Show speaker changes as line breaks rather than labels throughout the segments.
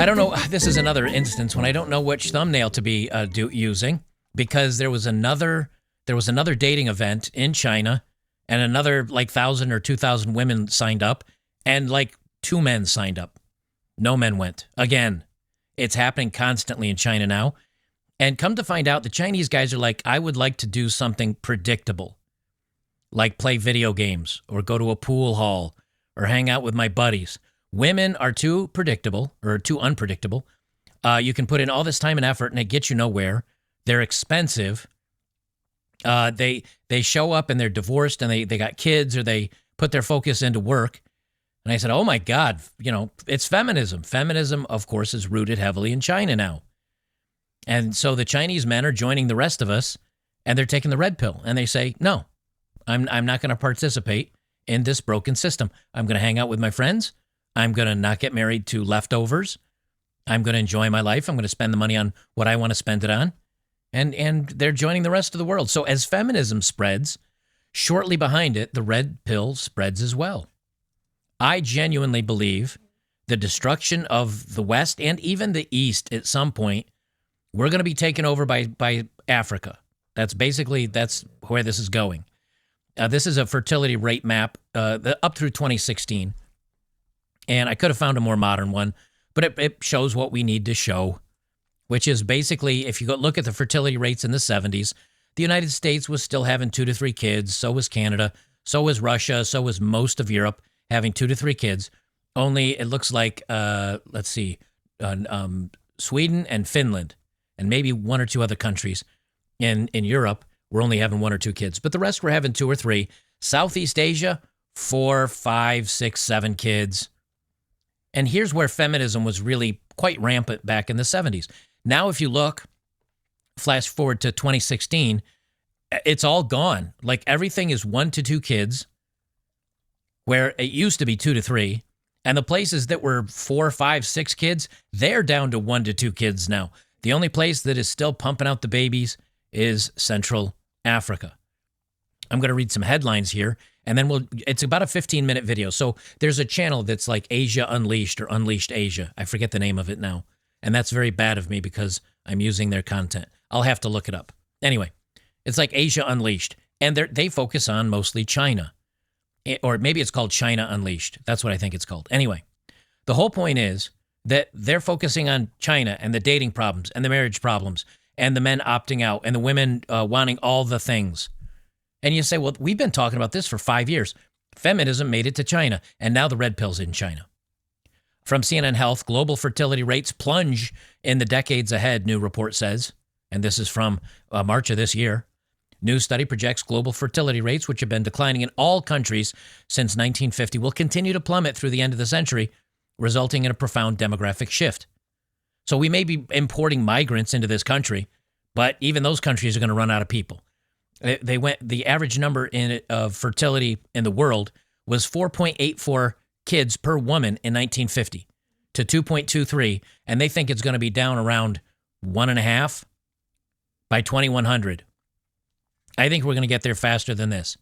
I don't know. This is another instance when I don't know which thumbnail to be using, because there was another dating event in China, and another like 1,000 or 2,000 women signed up, and like 2 men signed up. No men went. Again, it's happening constantly in China now. And come to find out, the Chinese guys are like, I would like to do something predictable, like play video games or go to a pool hall or hang out with my buddies. Women are too predictable or too unpredictable. You can put in all this time and effort and it gets you nowhere. They're expensive. They show up and they're divorced and they got kids, or they put their focus into work. And I said, oh my God, it's feminism. Feminism, of course, is rooted heavily in China now. And so the Chinese men are joining the rest of us, and they're taking the red pill. And they say, no, I'm not going to participate in this broken system. I'm going to hang out with my friends. I'm going to not get married to leftovers. I'm going to enjoy my life. I'm going to spend the money on what I want to spend it on. And they're joining the rest of the world. So as feminism spreads, shortly behind it, the red pill spreads as well. I genuinely believe the destruction of the West and even the East at some point, we're going to be taken over by Africa. That's where this is going. This is a fertility rate map up through 2016. And I could have found a more modern one, but it shows what we need to show, which is basically, if you go look at the fertility rates in the 70s, the United States was still having 2 to 3 kids. So was Canada. So was Russia. So was most of Europe having 2 to 3 kids. Only it looks like, Sweden and Finland, and maybe 1 or 2 other countries in Europe were only having 1 or 2 kids. But the rest were having 2 or 3. Southeast Asia, 4, 5, 6, 7 kids. And here's where feminism was really quite rampant back in the 70s. Now, if you look, flash forward to 2016, it's all gone. Like everything is 1 to 2 kids, where it used to be 2 to 3. And the places that were 4, 5, 6 kids, they're down to 1 to 2 kids now. The only place that is still pumping out the babies is Central Africa. I'm going to read some headlines here, and then it's about a 15-minute video. So there's a channel that's like Asia Unleashed or Unleashed Asia. I forget the name of it now. And that's very bad of me because I'm using their content. I'll have to look it up. Anyway, it's like Asia Unleashed, and they focus on mostly China. Or maybe it's called China Unleashed. That's what I think it's called. Anyway, the whole point is that they're focusing on China and the dating problems and the marriage problems and the men opting out and the women wanting all the things. And you say, well, we've been talking about this for 5 years. Feminism made it to China, and now the red pill's in China. From CNN Health, global fertility rates plunge in the decades ahead, new report says. And this is from March of this year. New study projects global fertility rates, which have been declining in all countries since 1950, will continue to plummet through the end of the century, resulting in a profound demographic shift. So we may be importing migrants into this country, but even those countries are going to run out of people. The average number of fertility in the world was 4.84 kids per woman in 1950 to 2.23, and they think it's going to be down around 1.5 by 2100. I think we're going to get there faster than this.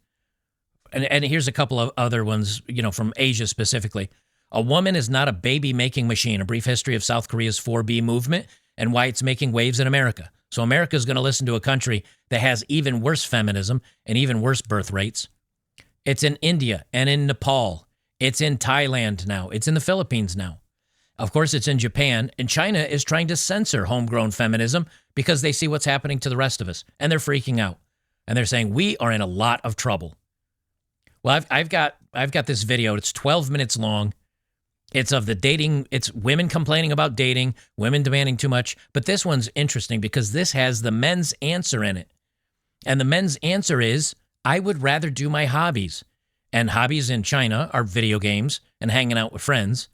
And here's a couple of other ones, from Asia specifically. A woman is not a baby-making machine, a brief history of South Korea's 4B movement and why it's making waves in America. So America is going to listen to a country that has even worse feminism and even worse birth rates. It's in India and in Nepal. It's in Thailand now. It's in the Philippines now. Of course, it's in Japan. And China is trying to censor homegrown feminism because they see what's happening to the rest of us. And they're freaking out. And they're saying, we are in a lot of trouble. Well, I've got this video. It's 12 minutes long. It's of the dating. It's women complaining about dating, women demanding too much. But this one's interesting because this has the men's answer in it. And the men's answer is, I would rather do my hobbies. And hobbies in China are video games and hanging out with friends.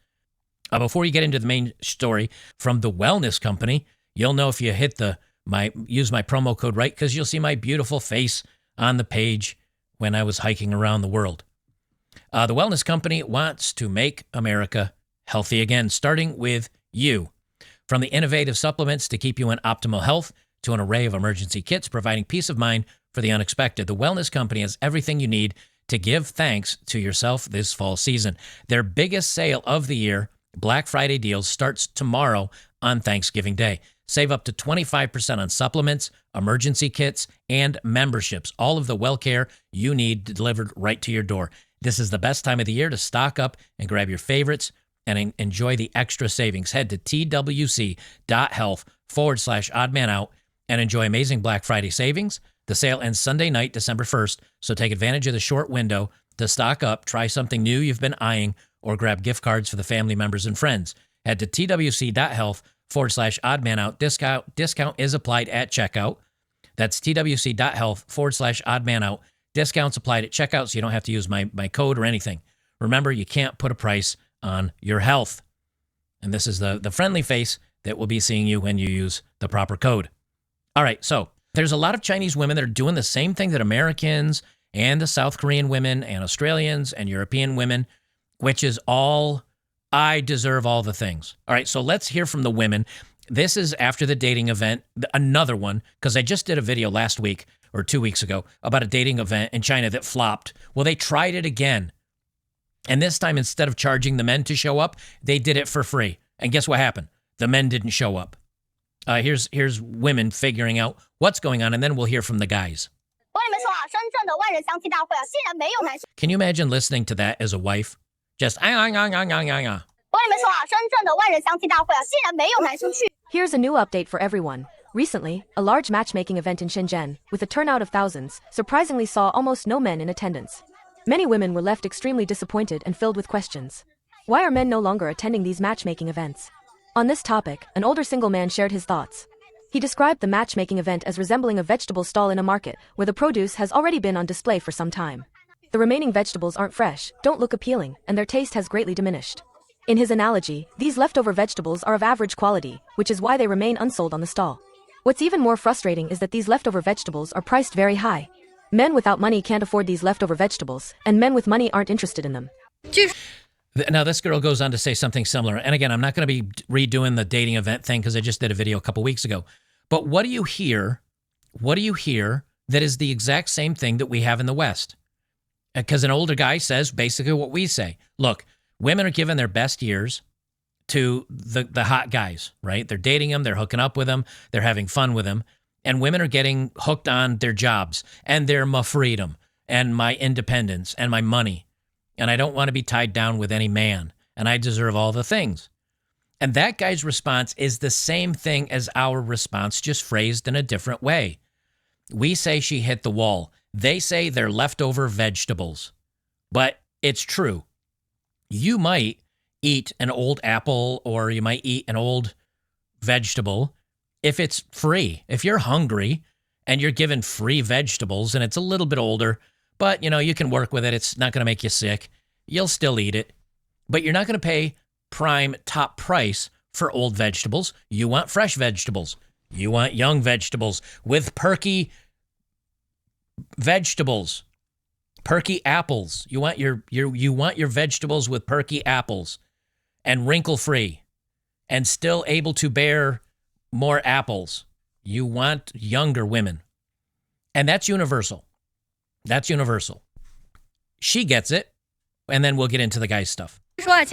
Before you get into the main story, from the wellness company, you'll know if you hit use my promo code right, because you'll see my beautiful face on the page when I was hiking around the world. The wellness company wants to make America healthy again, starting with you. From the innovative supplements to keep you in optimal health to an array of emergency kits providing peace of mind for the unexpected, the wellness company has everything you need to give thanks to yourself this fall season. Their biggest sale of the year Black Friday deals starts tomorrow on Thanksgiving Day. Save up to 25% on supplements, emergency kits, and memberships. All of the well care you need delivered right to your door. This is the best time of the year to stock up and grab your favorites and enjoy the extra savings. Head to twc.health/oddmanout and enjoy amazing Black Friday savings. The sale ends Sunday night, December 1st, so take advantage of the short window to stock up, try something new you've been eyeing, or grab gift cards for the family members and friends. Head to twc.health/oddmanout. Discount is applied at checkout. That's twc.health/oddmanout. Discounts applied at checkout, so you don't have to use my code or anything. Remember, you can't put a price on your health. And this is the friendly face that will be seeing you when you use the proper code. All right, so there's a lot of Chinese women that are doing the same thing that Americans and the South Korean women and Australians and European women, which is all, I deserve all the things. All right, so let's hear from the women. This is after the dating event, another one, because I just did a video last week or 2 weeks ago about a dating event in China that flopped. Well, they tried it again. And this time, instead of charging the men to show up, they did it for free. And guess what happened? The men didn't show up. Here's women figuring out what's going on, and then we'll hear from the guys. Can you imagine listening to that as a wife? Just,
Here's a new update for everyone. Recently, a large matchmaking event in Shenzhen, with a turnout of thousands, surprisingly saw almost no men in attendance. Many women were left extremely disappointed and filled with questions. Why are men no longer attending these matchmaking events? On this topic, an older single man shared his thoughts. He described the matchmaking event as resembling a vegetable stall in a market where the produce has already been on display for some time. The remaining vegetables aren't fresh, don't look appealing, and their taste has greatly diminished. In his analogy, these leftover vegetables are of average quality, which is why they remain unsold on the stall. What's even more frustrating is that these leftover vegetables are priced very high. Men without money can't afford these leftover vegetables, and men with money aren't interested in them.
Now, this girl goes on to say something similar. And again, I'm not going to be redoing the dating event thing because I just did a video a couple weeks ago. But what do you hear? What do you hear that is the exact same thing that we have in the West? Because an older guy says basically what we say. Look, women are giving their best years to the hot guys, right? They're dating them, they're hooking up with them, they're having fun with them. And women are getting hooked on their jobs and their my freedom and my independence and my money. And I don't want to be tied down with any man. And I deserve all the things. And that guy's response is the same thing as our response, just phrased in a different way. We say she hit the wall. They say they're leftover vegetables. But it's true. You might eat an old apple or you might eat an old vegetable if it's free. If you're hungry and you're given free vegetables and it's a little bit older, but you can work with it. It's not going to make you sick. You'll still eat it. But you're not going to pay prime top price for old vegetables. You want fresh vegetables. You want young vegetables with perky vegetables. Perky apples. You want your vegetables with perky apples and wrinkle-free and still able to bear more apples. You want younger women. And that's universal. That's universal. She gets it. And then we'll get into the guy's stuff.
A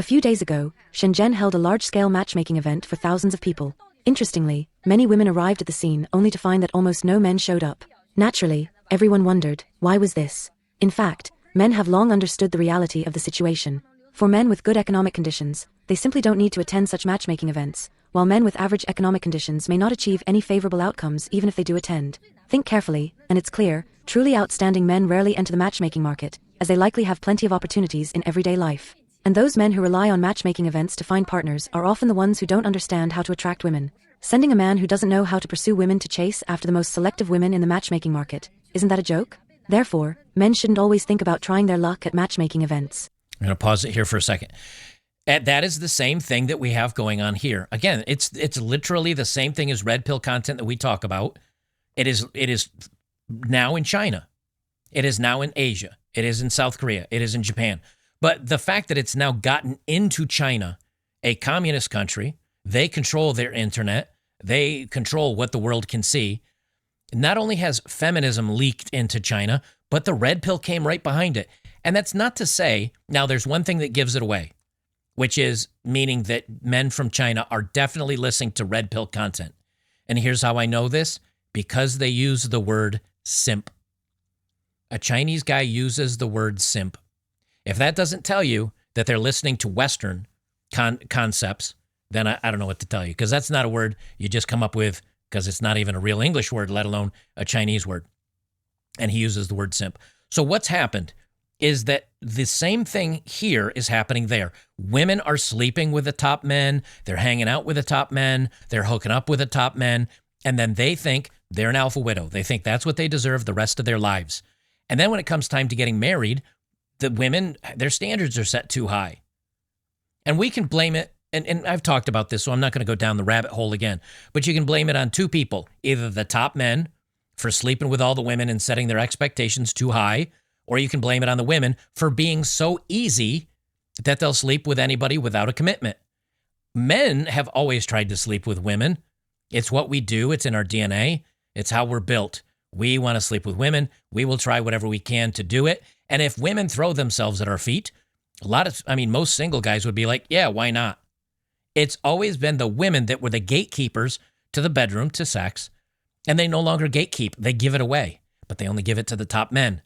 few days ago, Shenzhen held a large-scale matchmaking event for thousands of people. Interestingly, many women arrived at the scene only to find that almost no men showed up. Naturally, everyone wondered, why was this? In fact, men have long understood the reality of the situation. For men with good economic conditions, they simply don't need to attend such matchmaking events, while men with average economic conditions may not achieve any favorable outcomes even if they do attend. Think carefully, and it's clear, truly outstanding men rarely enter the matchmaking market, as they likely have plenty of opportunities in everyday life. And those men who rely on matchmaking events to find partners are often the ones who don't understand how to attract women. Sending a man who doesn't know how to pursue women to chase after the most selective women in the matchmaking market, isn't that a joke? Therefore, men shouldn't always think about trying their luck at matchmaking events.
I'm going to pause it here for a second. That is the same thing that we have going on here. Again, it's literally the same thing as red pill content that we talk about. It is now in China. It is now in Asia. It is in South Korea. It is in Japan. But the fact that it's now gotten into China, a communist country, they control their internet. They control what the world can see. Not only has feminism leaked into China, but the red pill came right behind it. And that's not to say, now there's one thing that gives it away, which is meaning that men from China are definitely listening to red pill content. And here's how I know this, because they use the word simp. A Chinese guy uses the word simp. If that doesn't tell you that they're listening to Western concepts, then I don't know what to tell you, because that's not a word you just come up with because it's not even a real English word, let alone a Chinese word. And he uses the word simp. So what's happened is that the same thing here is happening there. Women are sleeping with the top men. They're hanging out with the top men. They're hooking up with the top men. And then they think they're an alpha widow. They think that's what they deserve the rest of their lives. And then when it comes time to getting married, the women, their standards are set too high. And we can blame it, and I've talked about this, so I'm not going to go down the rabbit hole again, but you can blame it on two people, either the top men for sleeping with all the women and setting their expectations too high, or you can blame it on the women for being so easy that they'll sleep with anybody without a commitment. Men have always tried to sleep with women. It's what we do. It's in our DNA. It's how we're built. We want to sleep with women. We will try whatever we can to do it. And if women throw themselves at our feet, most single guys would be like, yeah, why not? It's always been the women that were the gatekeepers to the bedroom, to sex, and they no longer gatekeep. They give it away, but they only give it to the top men.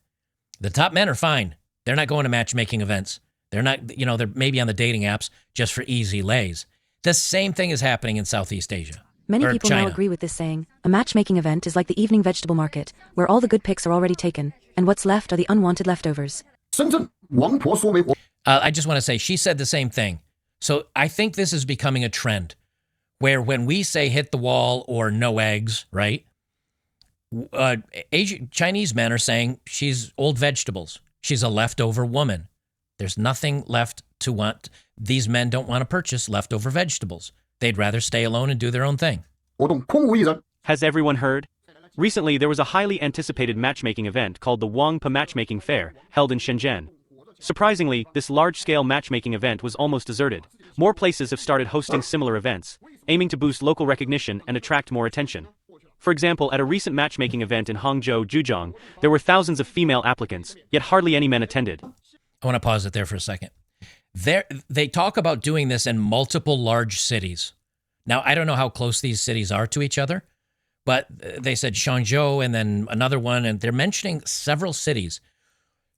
The top men are fine. They're not going to matchmaking events. They're not, they're maybe on the dating apps just for easy lays. The same thing is happening in Southeast Asia.
Many
or
people
China.
now agree with this saying. A matchmaking event is like the evening vegetable market, where all the good picks are already taken, and what's left are the unwanted leftovers.
I just want to say, she said the same thing. So I think this is becoming a trend where when we say hit the wall or no eggs, right? Chinese men are saying she's old vegetables. She's a leftover woman. There's nothing left to want. These men don't want to purchase leftover vegetables. They'd rather stay alone and do their own thing.
Has everyone heard? Recently, there was a highly anticipated matchmaking event called the Wangpa Matchmaking Fair, held in Shenzhen. Surprisingly, this large-scale matchmaking event was almost deserted. More places have started hosting similar events, aiming to boost local recognition and attract more attention. For example, at a recent matchmaking event in Hangzhou, Zhejiang, there were thousands of female applicants, yet hardly any men attended.
I want to pause it there for a second. They talk about doing this in multiple large cities. Now, I don't know how close these cities are to each other, but they said Hangzhou and then another one, and they're mentioning several cities.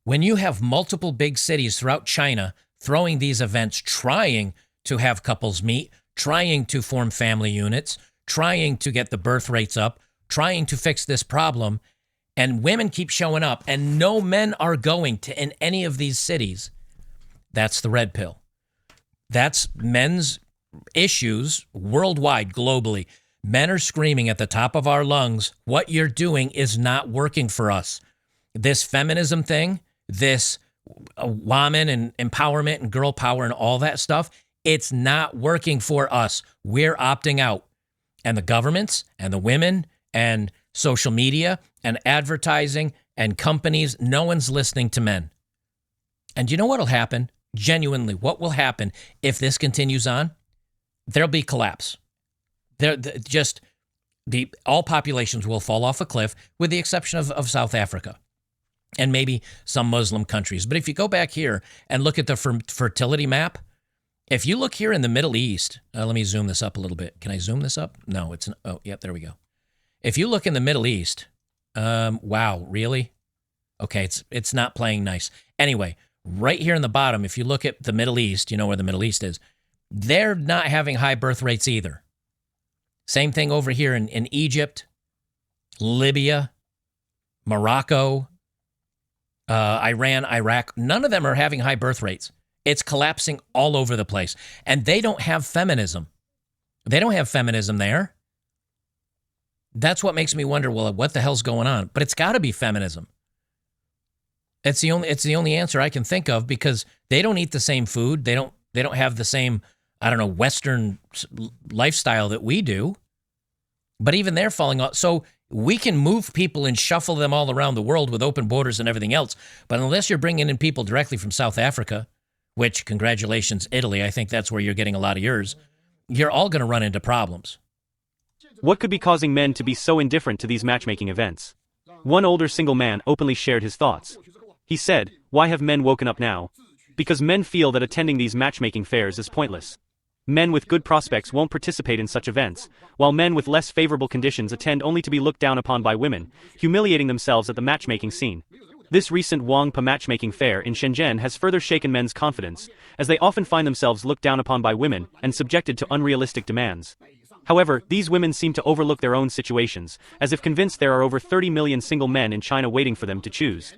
When you have multiple big cities throughout China throwing these events, trying to have couples meet, trying to form family units, trying to get the birth rates up, trying to fix this problem, and women keep showing up, and no men are going to in any of these cities, that's the red pill. That's men's issues worldwide, globally. Men are screaming at the top of our lungs, what you're doing is not working for us. This feminism thing, this woman and empowerment and girl power and all that stuff, it's not working for us. We're opting out. And the governments and the women and social media and advertising and companies, no one's listening to men. And you know what will happen? Genuinely, what will happen if this continues on? There'll be collapse. All populations will fall off a cliff, with the exception of South Africa and maybe some Muslim countries. But if you go back here and look at the fertility map, if you look here in the Middle East, let me zoom this up a little bit. Can I zoom this up? No, there we go. If you look in the Middle East, wow, really? Okay, it's not playing nice. Anyway, right here in the bottom, if you look at the Middle East, you know where the Middle East is, they're not having high birth rates either. Same thing over here in Egypt, Libya, Morocco, Iran, Iraq. None of them are having high birth rates. It's collapsing all over the place. And they don't have feminism. They don't have feminism there. That's what makes me wonder, well, what the hell's going on? But it's got to be feminism. It's the only answer I can think of, because they don't eat the same food. They don't have the same, Western lifestyle that we do. But even they're falling off. So we can move people and shuffle them all around the world with open borders and everything else. But unless you're bringing in people directly from South Africa, which, congratulations, Italy, I think that's where you're getting a lot of yours, you're all going to run into problems.
What could be causing men to be so indifferent to these matchmaking events? One older single man openly shared his thoughts. He said, "Why have men woken up now? Because men feel that attending these matchmaking fairs is pointless. Men with good prospects won't participate in such events, while men with less favorable conditions attend only to be looked down upon by women, humiliating themselves at the matchmaking scene." This recent Wang Pa matchmaking fair in Shenzhen has further shaken men's confidence, as they often find themselves looked down upon by women and subjected to unrealistic demands. However, these women seem to overlook their own situations, as if convinced there are over 30 million single men in China waiting for them to choose.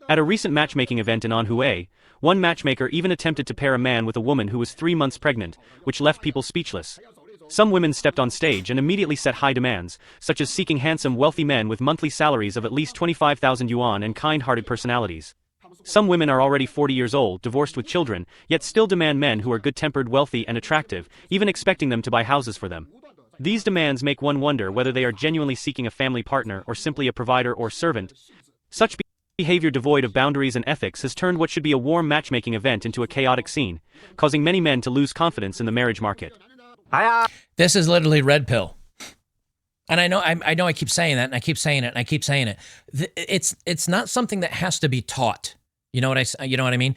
At a recent matchmaking event in Anhui, one matchmaker even attempted to pair a man with a woman who was 3 months pregnant, which left people speechless. Some women stepped on stage and immediately set high demands, such as seeking handsome, wealthy men with monthly salaries of at least 25,000 yuan and kind-hearted personalities. Some women are already 40 years old, divorced with children, yet still demand men who are good-tempered, wealthy, and attractive, even expecting them to buy houses for them. These demands make one wonder whether they are genuinely seeking a family partner or simply a provider or servant. Such behavior devoid of boundaries and ethics has turned what should be a warm matchmaking event into a chaotic scene, causing many men to lose confidence in the marriage market.
This is literally red pill. And I know I keep saying that, and I keep saying it, and I keep saying it. It's not something that has to be taught. You know what I mean?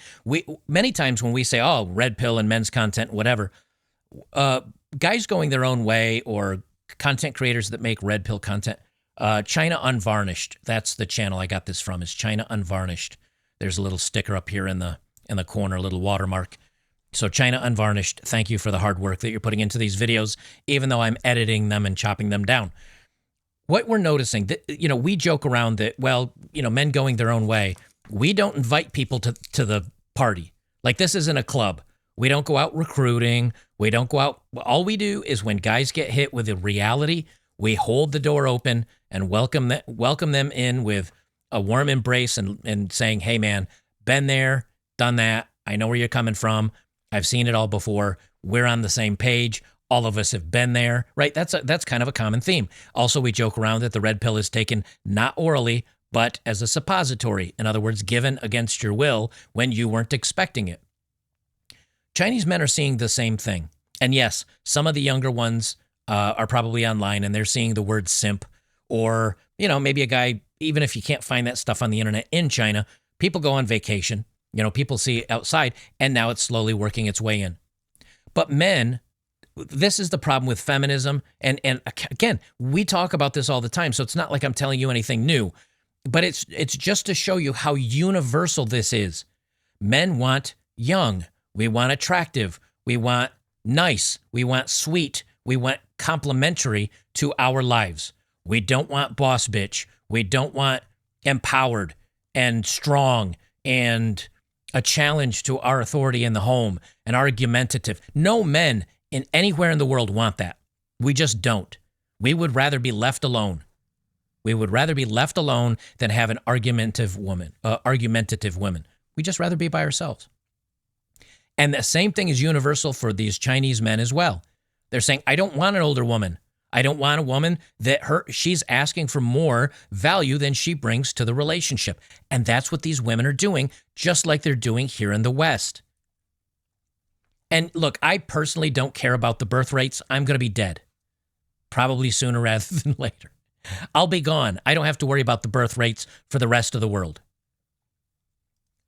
Many times when we say, "Oh, red pill and men's content, whatever," guys going their own way or content creators that make red pill content. China Unvarnished. That's the channel I got this from. Is China Unvarnished. There's a little sticker up here in the corner, a little watermark. So China Unvarnished, thank you for the hard work that you're putting into these videos, even though I'm editing them and chopping them down. What we're noticing, we joke around that, men going their own way. We don't invite people to the party. Like, this isn't a club. We don't go out recruiting. We don't go out. All we do is when guys get hit with a reality, we hold the door open and welcome them in with a warm embrace and saying, "Hey, man, been there, done that. I know where you're coming from. I've seen it all before. We're on the same page. All of us have been there," right? That's kind of a common theme. Also, we joke around that the red pill is taken not orally, but as a suppository. In other words, given against your will when you weren't expecting it. Chinese men are seeing the same thing. And yes, some of the younger ones are probably online and they're seeing the word simp, or, maybe a guy, even if you can't find that stuff on the internet in China, people go on vacation. People see it outside, and now it's slowly working its way in. But men, this is the problem with feminism. And again, we talk about this all the time, so it's not like I'm telling you anything new. But it's just to show you how universal this is. Men want young. We want attractive. We want nice. We want sweet. We want complementary to our lives. We don't want boss bitch. We don't want empowered and strong and a challenge to our authority in the home and argumentative. No men in anywhere in the world want that. We just don't. We would rather be left alone. We would rather be left alone than have an argumentative woman. We just rather be by ourselves. And the same thing is universal for these Chinese men as well. They're saying, "I don't want an older woman. I don't want a woman that she's asking for more value than she brings to the relationship." And that's what these women are doing, just like they're doing here in the West. And look, I personally don't care about the birth rates. I'm going to be dead. Probably sooner rather than later. I'll be gone. I don't have to worry about the birth rates for the rest of the world.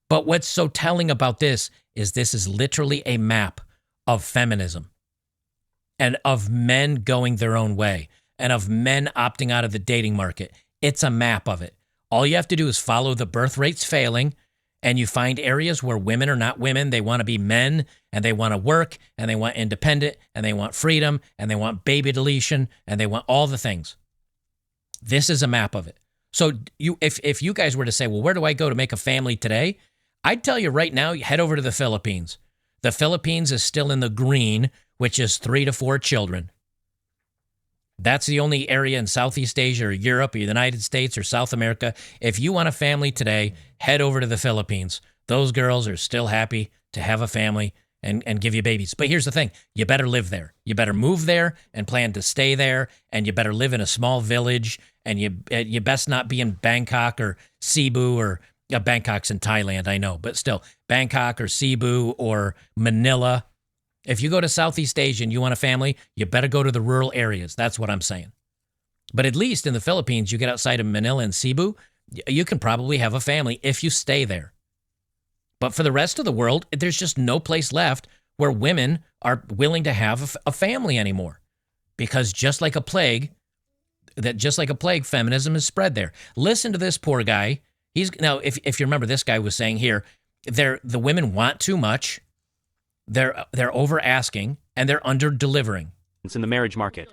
But what's so telling about this is literally a map of feminism and of men going their own way and of men opting out of the dating market. It's a map of it. All you have to do is follow the birth rates failing, and you find areas where women are not women. They want to be men, and they want to work, and they want independent, and they want freedom, and they want baby deletion, and they want all the things. This is a map of it. So if you guys were to say, "Well, where do I go to make a family today?" I'd tell you right now, you head over to the Philippines. The Philippines is still in the green, which is 3 to 4 children. That's the only area in Southeast Asia or Europe or the United States or South America. If you want a family today, head over to the Philippines. Those girls are still happy to have a family and give you babies. But here's the thing. You better live there. You better move there and plan to stay there. And you better live in a small village. And you best not be in Bangkok or Cebu or Bangkok's in Thailand, I know. But still, Bangkok or Cebu or Manila. If you go to Southeast Asia and you want a family, you better go to the rural areas. That's what I'm saying. But at least in the Philippines, you get outside of Manila and Cebu, You can probably have a family if you stay there. But for the rest of the world, there's just no place left where women are willing to have a family anymore. Because just like a plague, feminism is spread there. Listen to this poor guy. Now, if you remember, this guy was saying here, the women want too much, they're over asking, and they're under delivering.
It's in the marriage market.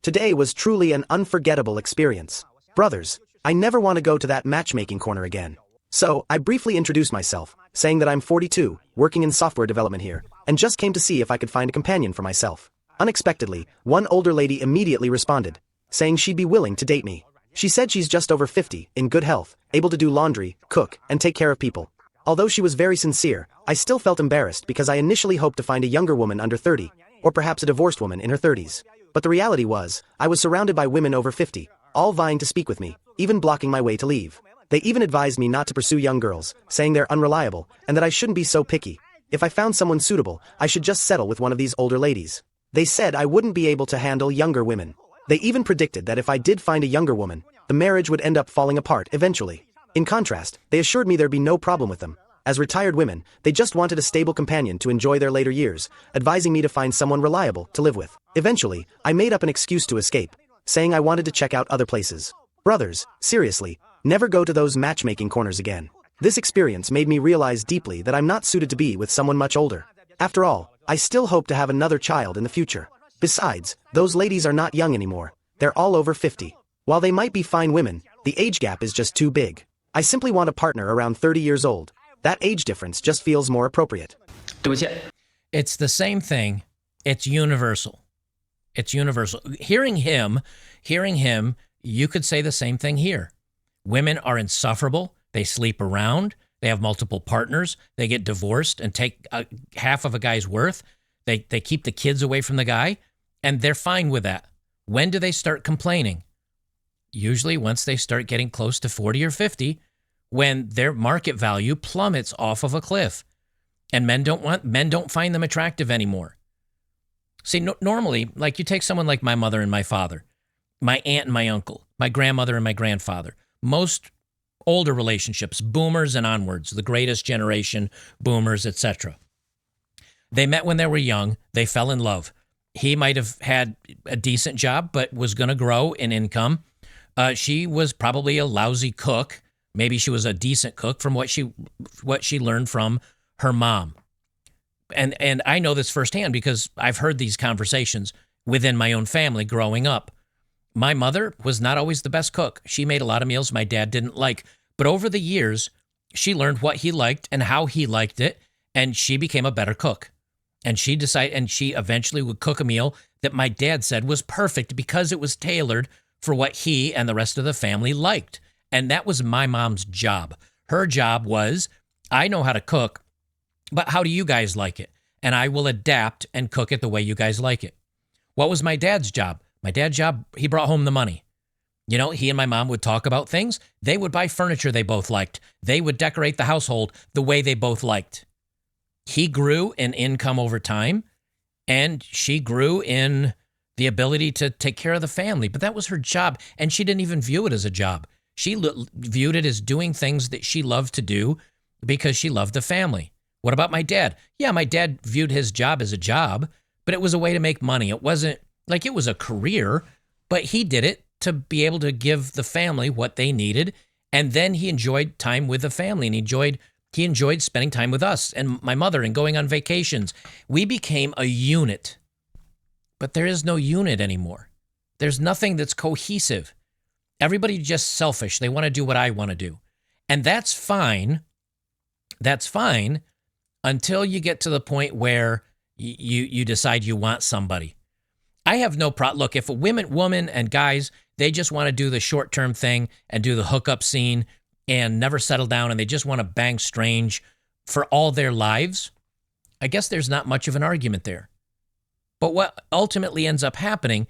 Today was truly an unforgettable experience. Brothers, I never want to go to that matchmaking corner again. So, I briefly introduced myself, saying that I'm 42, working in software development here, and just came to see if I could find a companion for myself. Unexpectedly, one older lady immediately responded, saying she'd be willing to date me. She said she's just over 50, in good health, able to do laundry, cook, and take care of people. Although she was very sincere, I still felt embarrassed because I initially hoped to find a younger woman under 30, or perhaps a divorced woman in her 30s. But the reality was, I was surrounded by women over 50, all vying to speak with me, even blocking my way to leave. They even advised me not to pursue young girls, saying they're unreliable, and that I shouldn't be so picky. If I found someone suitable, I should just settle with one of these older ladies. They said I wouldn't be able to handle younger women. They even predicted that if I did find a younger woman, the marriage would end up falling apart eventually. In contrast, they assured me there'd be no problem with them. As retired women, they just wanted a stable companion to enjoy their later years, advising me to find someone reliable to live with. Eventually, I made up an excuse to escape, saying I wanted to check out other places. Brothers, seriously, never go to those matchmaking corners again. This experience made me realize deeply that I'm not suited to be with someone much older. After all, I still hope to have another child in the future. Besides, those ladies are not young anymore. They're all over 50. While they might be fine women, the age gap is just too big. I simply want a partner around 30 years old. That age difference just feels more appropriate.
It's the same thing. It's universal. It's universal. Hearing him, you could say the same thing here. Women are insufferable. They sleep around. They have multiple partners. They get divorced and take half of a guy's worth. They keep the kids away from the guy, and they're fine with that. When do they start complaining? Usually once they start getting close to 40 or 50, when their market value plummets off of a cliff, and men don't find them attractive anymore. See, normally, like you take someone like my mother and my father, my aunt and my uncle, my grandmother and my grandfather, most older relationships, boomers and onwards, the greatest generation, boomers, etc. They met when they were young. They fell in love. He might have had a decent job, but was going to grow in income. She was probably a lousy cook. Maybe she was a decent cook from what she learned from her mom. And I know this firsthand because I've heard these conversations within my own family growing up. My mother was not always the best cook. She made a lot of meals my dad didn't like. But over the years, she learned what he liked and how he liked it, and she became a better cook. And she eventually would cook a meal that my dad said was perfect because it was tailored for what he and the rest of the family liked. And that was my mom's job. Her job was, I know how to cook, but how do you guys like it? And I will adapt and cook it the way you guys like it. What was my dad's job? My dad's job, he brought home the money. You know, he and my mom would talk about things. They would buy furniture they both liked. They would decorate the household the way they both liked. He grew in income over time, and she grew in the ability to take care of the family. But that was her job, and she didn't even view it as a job. She viewed it as doing things that she loved to do because she loved the family. What about my dad? Yeah, my dad viewed his job as a job, but it was a way to make money. It wasn't like it was a career, but he did it to be able to give the family what they needed. And then he enjoyed time with the family, and he enjoyed spending time with us and my mother and going on vacations. We became a unit, but there is no unit anymore. There's nothing that's cohesive. Everybody's just selfish. They want to do what I want to do. And that's fine. That's fine until you get to the point where you decide you want somebody. I have no problem. Look, if a woman and guys, they just want to do the short-term thing and do the hookup scene and never settle down, and they just want to bang strange for all their lives, I guess there's not much of an argument there. But what ultimately ends up happening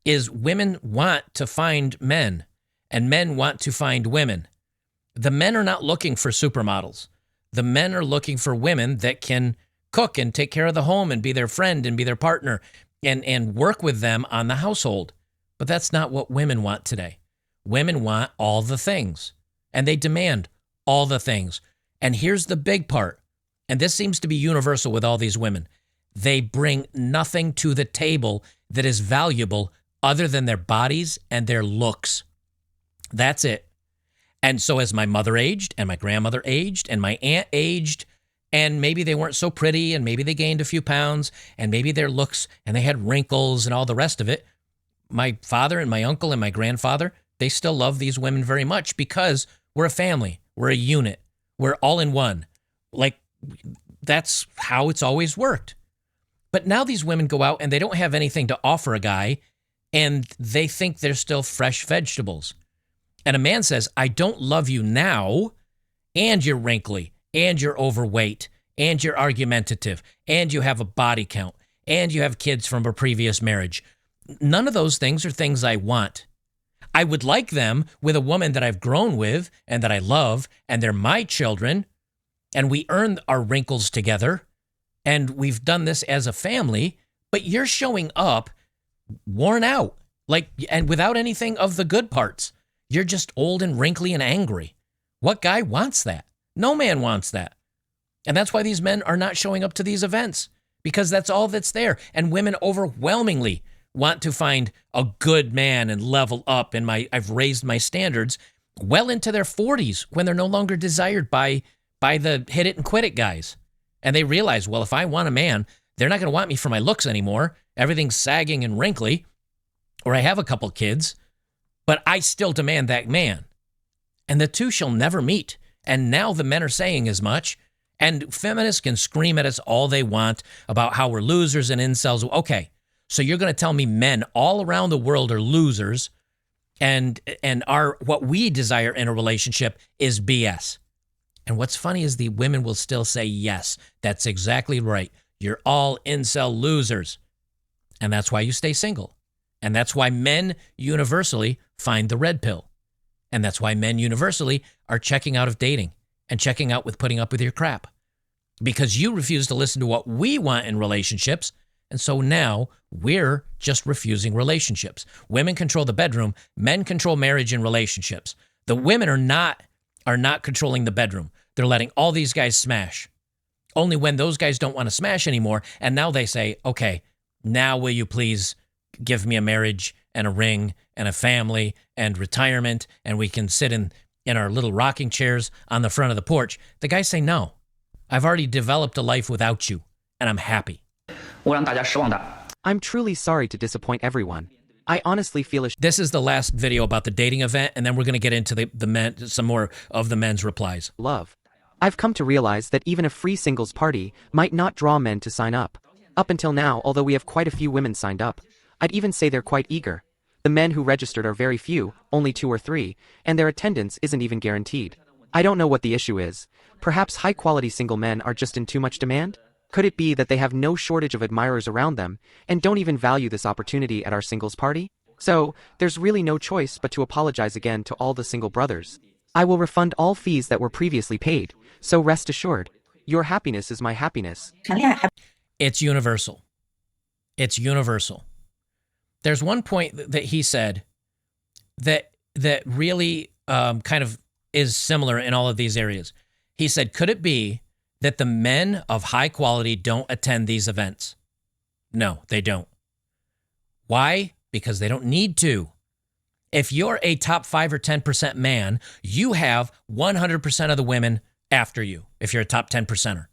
is women want to find men, and men want to find women. The men are not looking for supermodels. The men are looking for women that can cook and take care of the home and be their friend and be their partner and work with them on the household. But that's not what women want today. Women want all the things, and they demand all the things. And here's the big part, and this seems to be universal with all these women. They bring nothing to the table that is valuable other than their bodies and their looks. That's it. And so as my mother aged and my grandmother aged and my aunt aged, and maybe they weren't so pretty and maybe they gained a few pounds and maybe their looks and they had wrinkles and all the rest of it, my father and my uncle and my grandfather, they still love these women very much because we're a family. We're a unit. We're all in one. Like, that's how it's always worked. But now these women go out and they don't have anything to offer a guy, and they think they're still fresh vegetables. And a man says, I don't love you now, and you're wrinkly, and you're overweight, and you're argumentative, and you have a body count, and you have kids from a previous marriage. None of those things are things I want. I would like them with a woman that I've grown with and that I love, and they're my children, and we earn our wrinkles together, and we've done this as a family, but you're showing up worn out, like, and without anything of the good parts. You're just old and wrinkly and angry. What guy wants that? No man wants that. And that's why these men are not showing up to these events, because that's all that's there. And women overwhelmingly want to find a good man and level up. And I've raised my standards well into their 40s when they're no longer desired by the hit it and quit it guys. And they realize, well, if I want a man, they're not going to want me for my looks anymore. Everything's sagging and wrinkly, or I have a couple kids, but I still demand that man. And the two shall never meet. And now the men are saying as much. And feminists can scream at us all they want about how we're losers and incels. Okay, so you're going to tell me men all around the world are losers, and what we desire in a relationship is BS. And what's funny is the women will still say, yes, that's exactly right. You're all incel losers. And that's why you stay single. And that's why men universally find the red pill. And that's why men universally are checking out of dating and checking out with putting up with your crap. Because you refuse to listen to what we want in relationships. And so now we're just refusing relationships. Women control the bedroom. Men control marriage and relationships. The women are not controlling the bedroom. They're letting all these guys smash. Only when those guys don't want to smash anymore. And now they say, okay, now will you please give me a marriage and a ring and a family and retirement, and we can sit in our little rocking chairs on the front of the porch. The guys say, no, I've already developed a life without you, and I'm happy.
I'm truly sorry to disappoint everyone. I honestly feel
This is the last video about the dating event, and then we're going to get into the men, some more of the men's replies.
Love. I've come to realize that even a free singles party might not draw men to sign up. Up until now, although we have quite a few women signed up, I'd even say they're quite eager. The men who registered are very few, only 2 or 3, and their attendance isn't even guaranteed. I don't know what the issue is. Perhaps high-quality single men are just in too much demand? Could it be that they have no shortage of admirers around them, and don't even value this opportunity at our singles party? So, there's really no choice but to apologize again to all the single brothers. I will refund all fees that were previously paid, so rest assured, your happiness is my happiness.
It's universal. It's universal. There's one point that he said that really kind of is similar in all of these areas. He said, could it be that the men of high quality don't attend these events? No, they don't. Why? Because they don't need to. If you're a top 5 or 10% man, you have 100% of the women after you, if you're a top 10%er.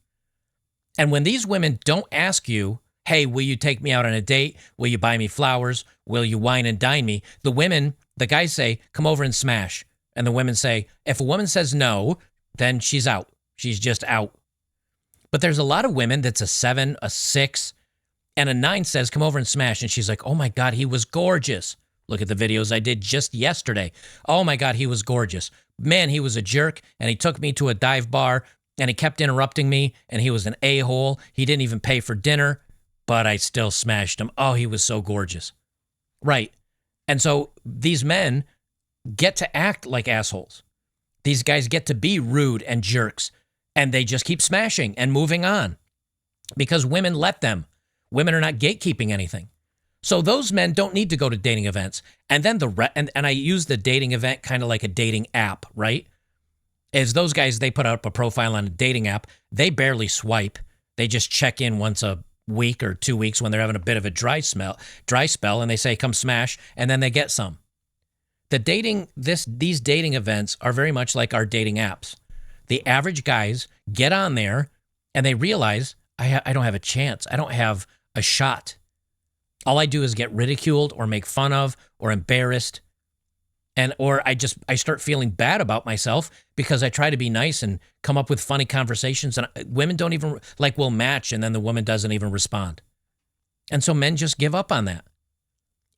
And when these women don't ask you, hey, will you take me out on a date? Will you buy me flowers? Will you wine and dine me? The guys say, come over and smash. And the women say, if a woman says no, then she's out. She's just out. But there's a lot of women that's a 7, a 6, and a 9 says, come over and smash. And she's like, oh my God, he was gorgeous. Look at the videos I did just yesterday. Oh my God, he was gorgeous. Man, he was a jerk, and he took me to a dive bar, and he kept interrupting me, and he was an a-hole. He didn't even pay for dinner, but I still smashed him. Oh, he was so gorgeous. Right. And so these men get to act like assholes. These guys get to be rude and jerks, and they just keep smashing and moving on because women let them. Women are not gatekeeping anything. So those men don't need to go to dating events. And then and I use the dating event kind of like a dating app, right? As those guys, they put up a profile on a dating app. They barely swipe. They just check in once a week or 2 weeks when they're having a bit of a dry spell, and they say, come smash, and then they get some. These dating events are very much like our dating apps. The average guys get on there and they realize, I don't have a chance. I don't have a shot. All I do is get ridiculed or make fun of or embarrassed. Or I start feeling bad about myself because I try to be nice and come up with funny conversations. And women don't even, will match, and then the woman doesn't even respond. And so men just give up on that.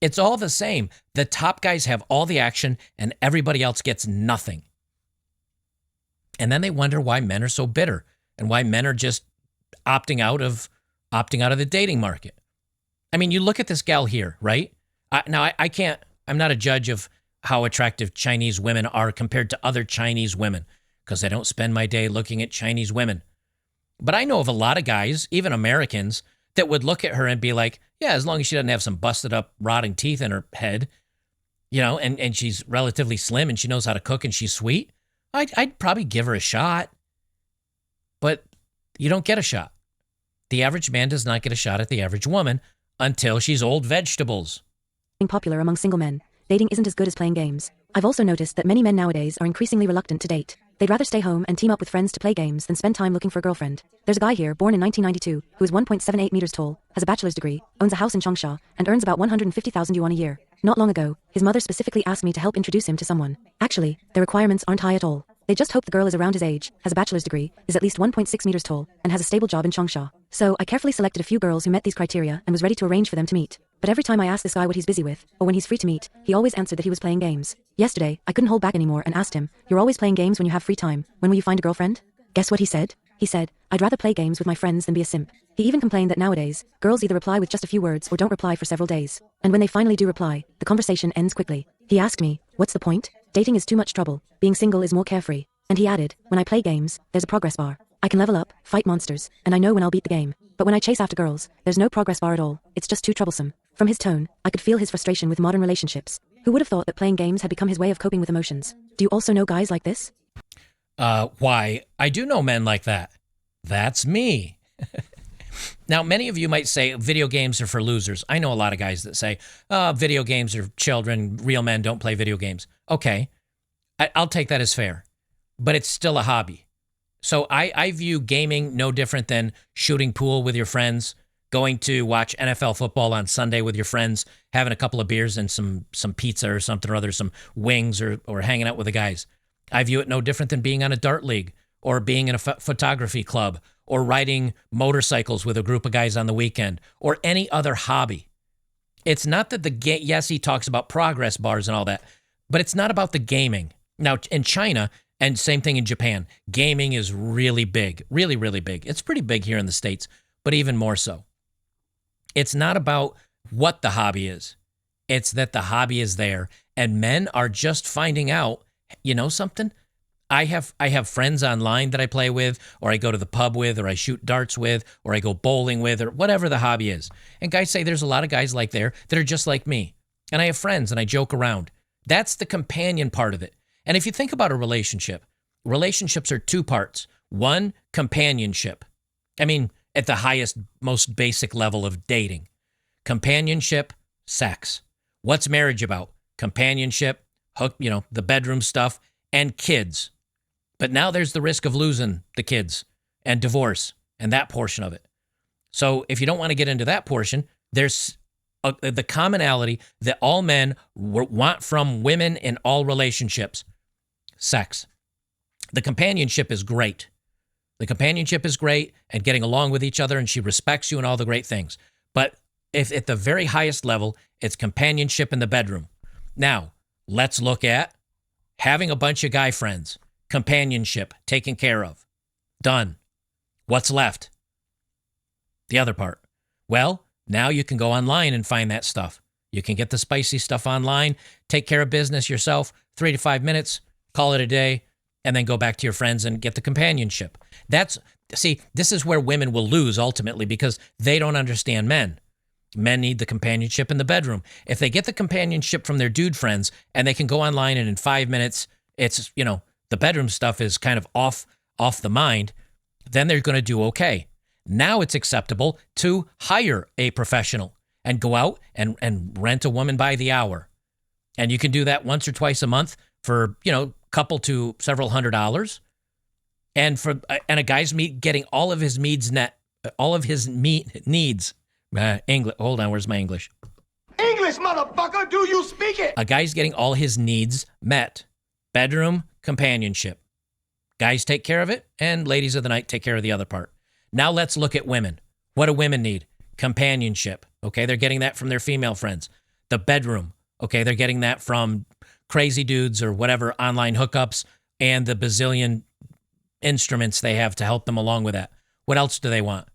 It's all the same. The top guys have all the action and everybody else gets nothing. And then they wonder why men are so bitter and why men are just opting out of the dating market. I mean, you look at this gal here, right? I'm not a judge of how attractive Chinese women are compared to other Chinese women, because I don't spend my day looking at Chinese women. But I know of a lot of guys, even Americans, that would look at her and be like, yeah, as long as she doesn't have some busted up, rotting teeth in her head, and she's relatively slim and she knows how to cook and she's sweet, I'd probably give her a shot. But you don't get a shot. The average man does not get a shot at the average woman until she's old vegetables.
Popular among single men. Dating isn't as good as playing games. I've also noticed that many men nowadays are increasingly reluctant to date. They'd rather stay home and team up with friends to play games than spend time looking for a girlfriend. There's a guy here born in 1992 who is 1.78 meters tall, has a bachelor's degree, owns a house in Changsha, and earns about 150,000 yuan a year. Not long ago, his mother specifically asked me to help introduce him to someone. Actually, the requirements aren't high at all. They just hope the girl is around his age, has a bachelor's degree, is at least 1.6 meters tall, and has a stable job in Changsha. So I carefully selected a few girls who met these criteria and was ready to arrange for them to meet. But every time I asked this guy what he's busy with, or when he's free to meet, he always answered that he was playing games. Yesterday, I couldn't hold back anymore and asked him, "You're always playing games when you have free time. When will you find a girlfriend?" Guess what he said? He said, "I'd rather play games with my friends than be a simp." He even complained that nowadays, girls either reply with just a few words or don't reply for several days. And when they finally do reply, the conversation ends quickly. He asked me, "What's the point? Dating is too much trouble. Being single is more carefree." And he added, "When I play games, there's a progress bar. I can level up, fight monsters, and I know when I'll beat the game. But when I chase after girls, there's no progress bar at all. It's just too troublesome." From his tone, I could feel his frustration with modern relationships. Who would have thought that playing games had become his way of coping with emotions? Do you also know guys like this?
Why, I do know men like that. That's me. Now, many of you might say video games are for losers. I know a lot of guys that say, video games are children, real men don't play video games. Okay, I'll take that as fair, but it's still a hobby. So I view gaming no different than shooting pool with your friends, going to watch NFL football on Sunday with your friends, having a couple of beers and some pizza or something or other, some wings or hanging out with the guys. I view it no different than being on a dart league or being in a photography club or riding motorcycles with a group of guys on the weekend or any other hobby. It's not that yes, he talks about progress bars and all that, but it's not about the gaming. Now, in China, and same thing in Japan, gaming is really big, really, really big. It's pretty big here in the States, but even more so. It's not about what the hobby is. It's that the hobby is there, and men are just finding out, you know something? I have friends online that I play with, or I go to the pub with, or I shoot darts with, or I go bowling with, or whatever the hobby is. And guys say there's a lot of guys like there that are just like me. And I have friends and I joke around. That's the companion part of it. And if you think about a relationship, relationships are two parts. One, companionship. I mean, at the highest, most basic level of dating. Companionship, sex. What's marriage about? Companionship, the bedroom stuff, and kids. But now there's the risk of losing the kids and divorce and that portion of it. So if you don't want to get into that portion, there's the commonality that all men want from women in all relationships. Sex. The companionship is great. The companionship is great and getting along with each other, and she respects you and all the great things. But if at the very highest level, it's companionship in the bedroom. Now, let's look at having a bunch of guy friends. Companionship, taken care of. Done. What's left? The other part. Well, now you can go online and find that stuff. You can get the spicy stuff online, take care of business yourself, 3 to 5 minutes, call it a day, and then go back to your friends and get the companionship. This is where women will lose ultimately because they don't understand men. Men need the companionship in the bedroom. If they get the companionship from their dude friends and they can go online and in 5 minutes, it's, the bedroom stuff is kind of off the mind, then they're going to do okay. Now it's acceptable to hire a professional and go out and rent a woman by the hour. And you can do that once or twice a month for, couple to several $100s. And a guy's getting all of his needs needs. English. Hold on, where's my English?
English, motherfucker, do you speak it?
A guy's getting all his needs met. Bedroom, companionship. Guys take care of it, and ladies of the night take care of the other part. Now let's look at women. What do women need? Companionship. Okay, they're getting that from their female friends. The bedroom. Okay, they're getting that from crazy dudes or whatever online hookups and the bazillion instruments they have to help them along with that. What else do they want?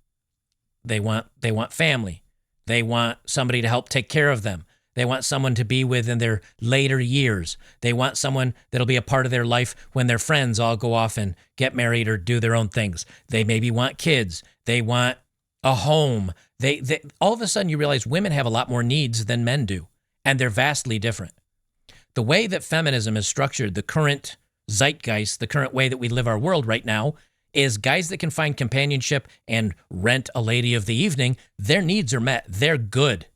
They want family. They want somebody to help take care of them. They want someone to be with in their later years. They want someone that'll be a part of their life when their friends all go off and get married or do their own things. They maybe want kids. They want a home. They all of a sudden you realize women have a lot more needs than men do, and they're vastly different. The way that feminism is structured, the current zeitgeist, the current way that we live our world right now, is guys that can find companionship and rent a lady of the evening, their needs are met. They're good.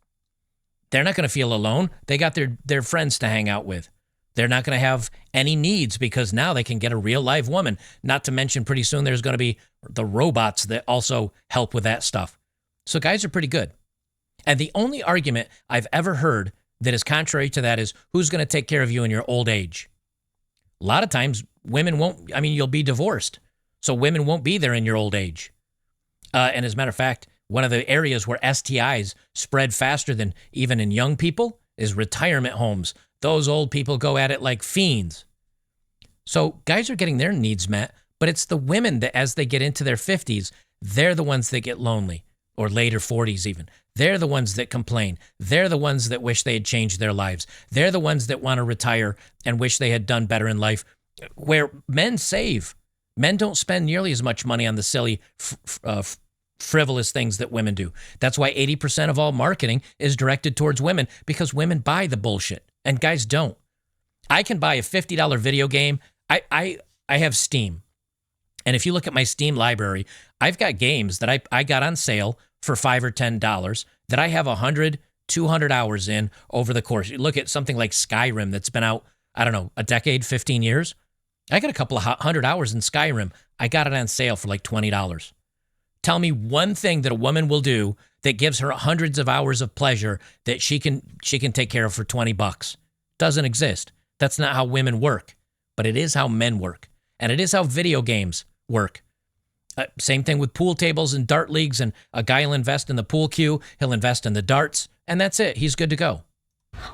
They're not going to feel alone. They got their friends to hang out with. They're not going to have any needs because now they can get a real live woman. Not to mention pretty soon there's going to be the robots that also help with that stuff. So guys are pretty good. And the only argument I've ever heard that is contrary to that is who's going to take care of you in your old age? A lot of times women won't, you'll be divorced. So women won't be there in your old age. And as a matter of fact, one of the areas where STIs spread faster than even in young people is retirement homes. Those old people go at it like fiends. So guys are getting their needs met, but it's the women that as they get into their 50s, they're the ones that get lonely, or later 40s even. They're the ones that complain. They're the ones that wish they had changed their lives. They're the ones that want to retire and wish they had done better in life, where men save. Men don't spend nearly as much money on the silly, frivolous things that women do. That's why 80% of all marketing is directed towards women, because women buy the bullshit and guys don't. I can buy a $50 video game. I have Steam. And if you look at my Steam library, I've got games that I got on sale for $5 or $10 that I have 100, 200 hours in over the course. You look at something like Skyrim that's been out, I don't know, a decade, 15 years. I got a couple of 100 hours in Skyrim. I got it on sale for like $20. Tell me one thing that a woman will do that gives her hundreds of hours of pleasure that she can take care of for $20. Doesn't exist. That's not how women work, but it is how men work. And it is how video games work. Same thing with pool tables and dart leagues, and a guy will invest in the pool cue, he'll invest in the darts, and that's it. He's good to go.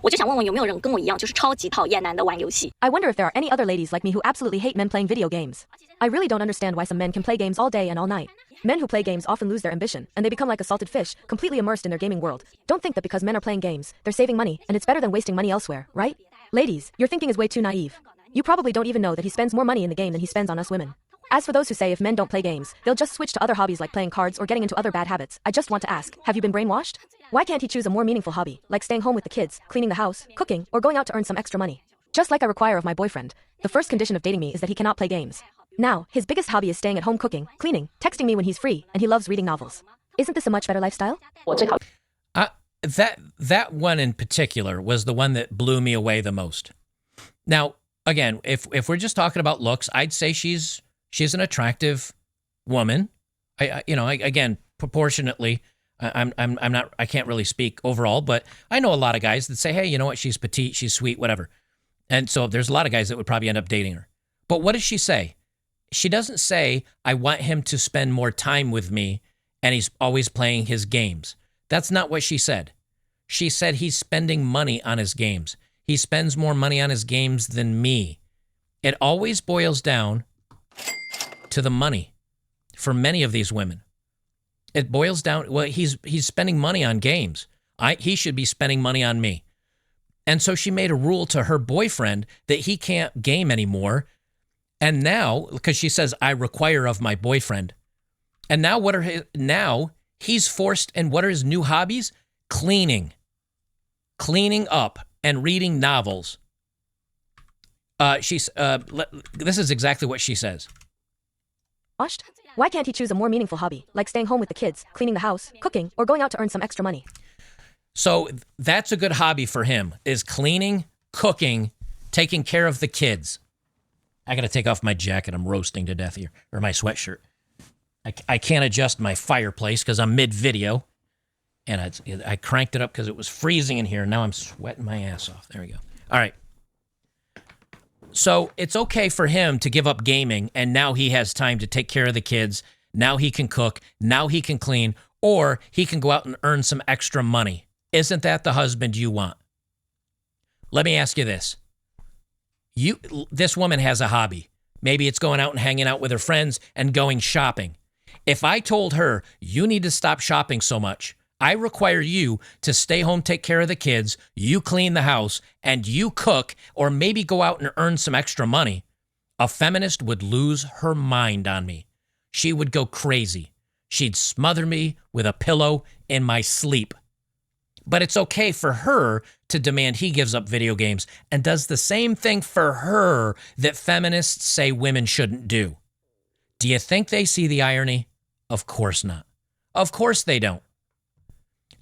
我就想问问有没有人跟我一样，就是超级讨厌男的玩游戏。
I wonder if there are any other ladies like me who absolutely hate men playing video games. I really don't understand why some men can play games all day and all night. Men who play games often lose their ambition, and they become like a salted fish, completely immersed in their gaming world. Don't think that because men are playing games, they're saving money, and it's better than wasting money elsewhere, right? Ladies, your thinking is way too naive. You probably don't even know that he spends more money in the game than he spends on us women. As for those who say if men don't play games, they'll just switch to other hobbies like playing cards or getting into other bad habits, I just want to ask, have you been brainwashed? Why can't he choose a more meaningful hobby, like staying home with the kids, cleaning the house, cooking, or going out to earn some extra money? Just like I require of my boyfriend, the first condition of dating me is that he cannot play games. Now, his biggest hobby is staying at home cooking, cleaning, texting me when he's free, and he loves reading novels. Isn't this a much better lifestyle?
That one in particular was the one that blew me away the most. Now, again, if we're just talking about looks, I'd say she's an attractive woman. Again, proportionately, I'm not, I can't really speak overall, but I know a lot of guys that say, hey, you know what? She's petite, she's sweet, whatever. And so there's a lot of guys that would probably end up dating her. But what does she say? She doesn't say, I want him to spend more time with me and he's always playing his games. That's not what she said. She said he's spending money on his games. He spends more money on his games than me. It always boils down to the money for many of these women. It boils down, well, he's spending money on games. He should be spending money on me. And so she made a rule to her boyfriend that he can't game anymore. And now, because she says, I require of my boyfriend. And now now he's forced, and what are his new hobbies? cleaning up, and reading novels. This is exactly what she says.
Washed? Why can't he choose a more meaningful hobby, like staying home with the kids, cleaning the house, cooking, or going out to earn some extra money?
So that's a good hobby for him, is cleaning, cooking, taking care of the kids. I got to take off my jacket. I'm roasting to death here, or my sweatshirt. I can't adjust my fireplace because I'm mid-video, and I cranked it up because it was freezing in here. Now I'm sweating my ass off. There we go. All right. So it's okay for him to give up gaming, and now he has time to take care of the kids. Now he can cook. Now he can clean, or he can go out and earn some extra money. Isn't that the husband you want? Let me ask you this. This woman has a hobby. Maybe it's going out and hanging out with her friends and going shopping. If I told her, you need to stop shopping so much, I require you to stay home, take care of the kids, you clean the house, and you cook, or maybe go out and earn some extra money, a feminist would lose her mind on me. She would go crazy. She'd smother me with a pillow in my sleep. But it's okay for her to demand he gives up video games and does the same thing for her that feminists say women shouldn't do. Do you think they see the irony? Of course not. Of course they don't.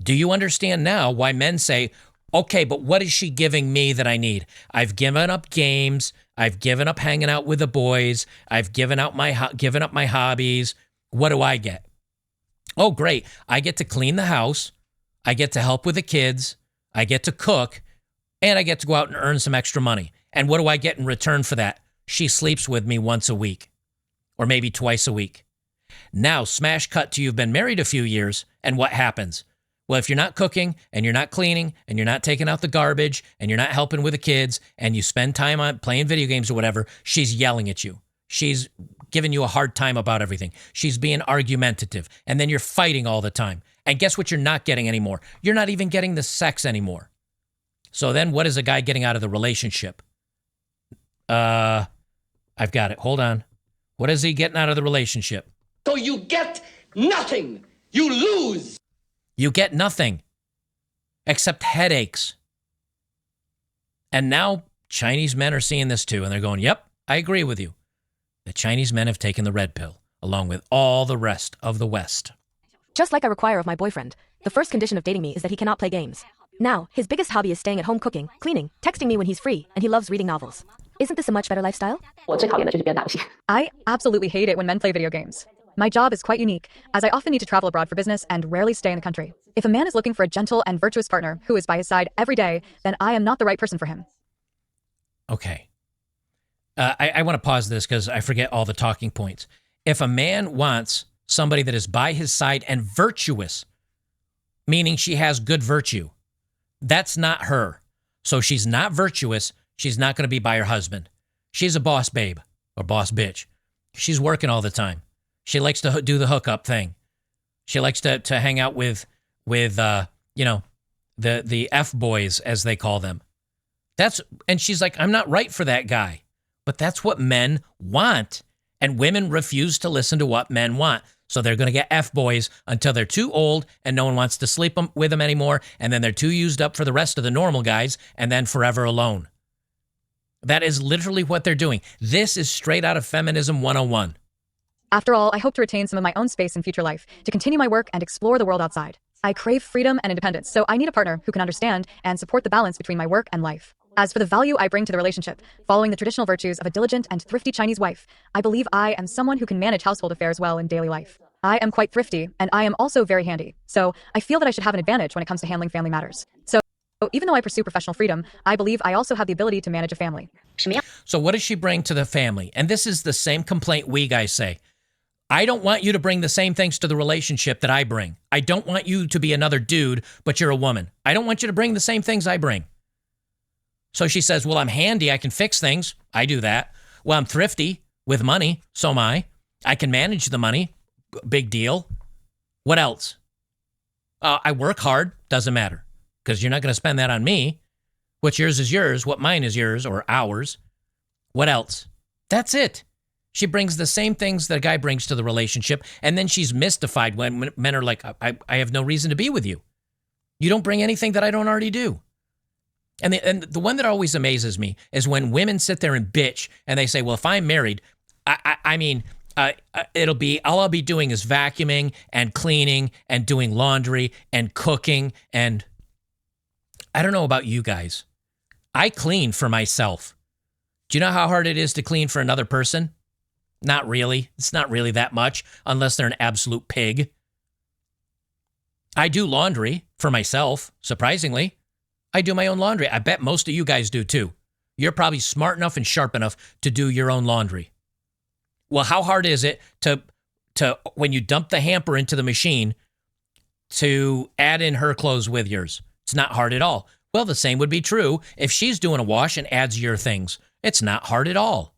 Do you understand now why men say, okay, but what is she giving me that I need? I've given up games. I've given up hanging out with the boys. I've given up my hobbies. What do I get? Oh, great. I get to clean the house. I get to help with the kids. I get to cook. And I get to go out and earn some extra money. And what do I get in return for that? She sleeps with me once a week, or maybe twice a week. Now, smash cut to you've been married a few years, and what happens? Well, if you're not cooking, and you're not cleaning, and you're not taking out the garbage, and you're not helping with the kids, and you spend time on playing video games or whatever, she's yelling at you. She's giving you a hard time about everything. She's being argumentative, and then you're fighting all the time. And guess what you're not getting anymore? You're not even getting the sex anymore. So then what is a guy getting out of the relationship? I've got it. Hold on. What is he getting out of the relationship?
So you get nothing. You lose.
You get nothing except headaches. And now Chinese men are seeing this too, and they're going, yep, I agree with you. The Chinese men have taken the red pill, along with all the rest of the West.
Just like I require of my boyfriend, the first condition of dating me is that he cannot play games. Now, his biggest hobby is staying at home cooking, cleaning, texting me when he's free, and he loves reading novels. Isn't this a much better lifestyle?
我最讨厌的就是别人打游戏。
I absolutely hate it when men play video games. My job is quite unique, as I often need to travel abroad for business and rarely stay in the country. If a man is looking for a gentle and virtuous partner who is by his side every day, then I am not the right person for him.
Okay. I want to pause this because I forget all the talking points. If a man wants somebody that is by his side and virtuous, meaning she has good virtue, that's not her. So she's not virtuous. She's not going to be by her husband. She's a boss babe or boss bitch. She's working all the time. She likes to do the hookup thing. She likes to hang out with the F boys, as they call them. And she's like, I'm not right for that guy. But that's what men want. And women refuse to listen to what men want. So they're going to get F boys until they're too old and no one wants to sleep with them anymore. And then they're too used up for the rest of the normal guys and then forever alone. That is literally what they're doing. This is straight out of Feminism 101.
After all, I hope to retain some of my own space in future life, to continue my work and explore the world outside. I crave freedom and independence, so I need a partner who can understand and support the balance between my work and life. As for the value I bring to the relationship, following the traditional virtues of a diligent and thrifty Chinese wife, I believe I am someone who can manage household affairs well in daily life. I am quite thrifty, and I am also very handy, so I feel that I should have an advantage when it comes to handling family matters. So even though I pursue professional freedom, I believe I also have the ability to manage a family.
So what does she bring to the family? And this is the same complaint we guys say. I don't want you to bring the same things to the relationship that I bring. I don't want you to be another dude, but you're a woman. I don't want you to bring the same things I bring. So she says, well, I'm handy. I can fix things. I do that. Well, I'm thrifty with money. So am I. I can manage the money. Big deal. What else? I work hard. Doesn't matter. Because you're not going to spend that on me. What's yours is yours. What mine is yours or ours. What else? That's it. She brings the same things that a guy brings to the relationship, and then she's mystified when men are like, I have no reason to be with you. You don't bring anything that I don't already do. And the one that always amazes me is when women sit there and bitch and they say, well, if I'm married, all I'll be doing is vacuuming and cleaning and doing laundry and cooking. And I don't know about you guys. I clean for myself. Do you know how hard it is to clean for another person? Not really. It's not really that much unless they're an absolute pig. I do laundry for myself, surprisingly. I do my own laundry. I bet most of you guys do too. You're probably smart enough and sharp enough to do your own laundry. Well, how hard is it to when you dump the hamper into the machine to add in her clothes with yours? It's not hard at all. Well, the same would be true if she's doing a wash and adds your things. It's not hard at all.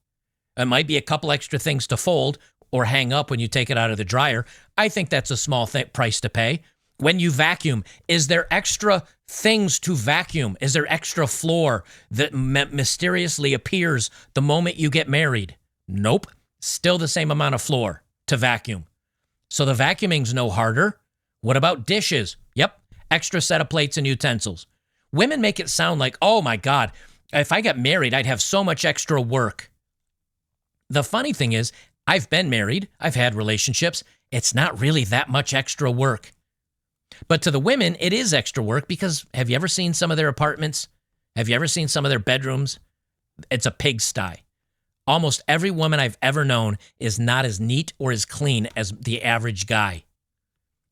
It might be a couple extra things to fold or hang up when you take it out of the dryer. I think that's a small price to pay. When you vacuum, is there extra things to vacuum? Is there extra floor that mysteriously appears the moment you get married? Nope. Still the same amount of floor to vacuum. So the vacuuming's no harder. What about dishes? Yep. Extra set of plates and utensils. Women make it sound like, oh my God, if I got married, I'd have so much extra work. The funny thing is, I've been married. I've had relationships. It's not really that much extra work. But to the women, it is extra work because have you ever seen some of their apartments? Have you ever seen some of their bedrooms? It's a pigsty. Almost every woman I've ever known is not as neat or as clean as the average guy.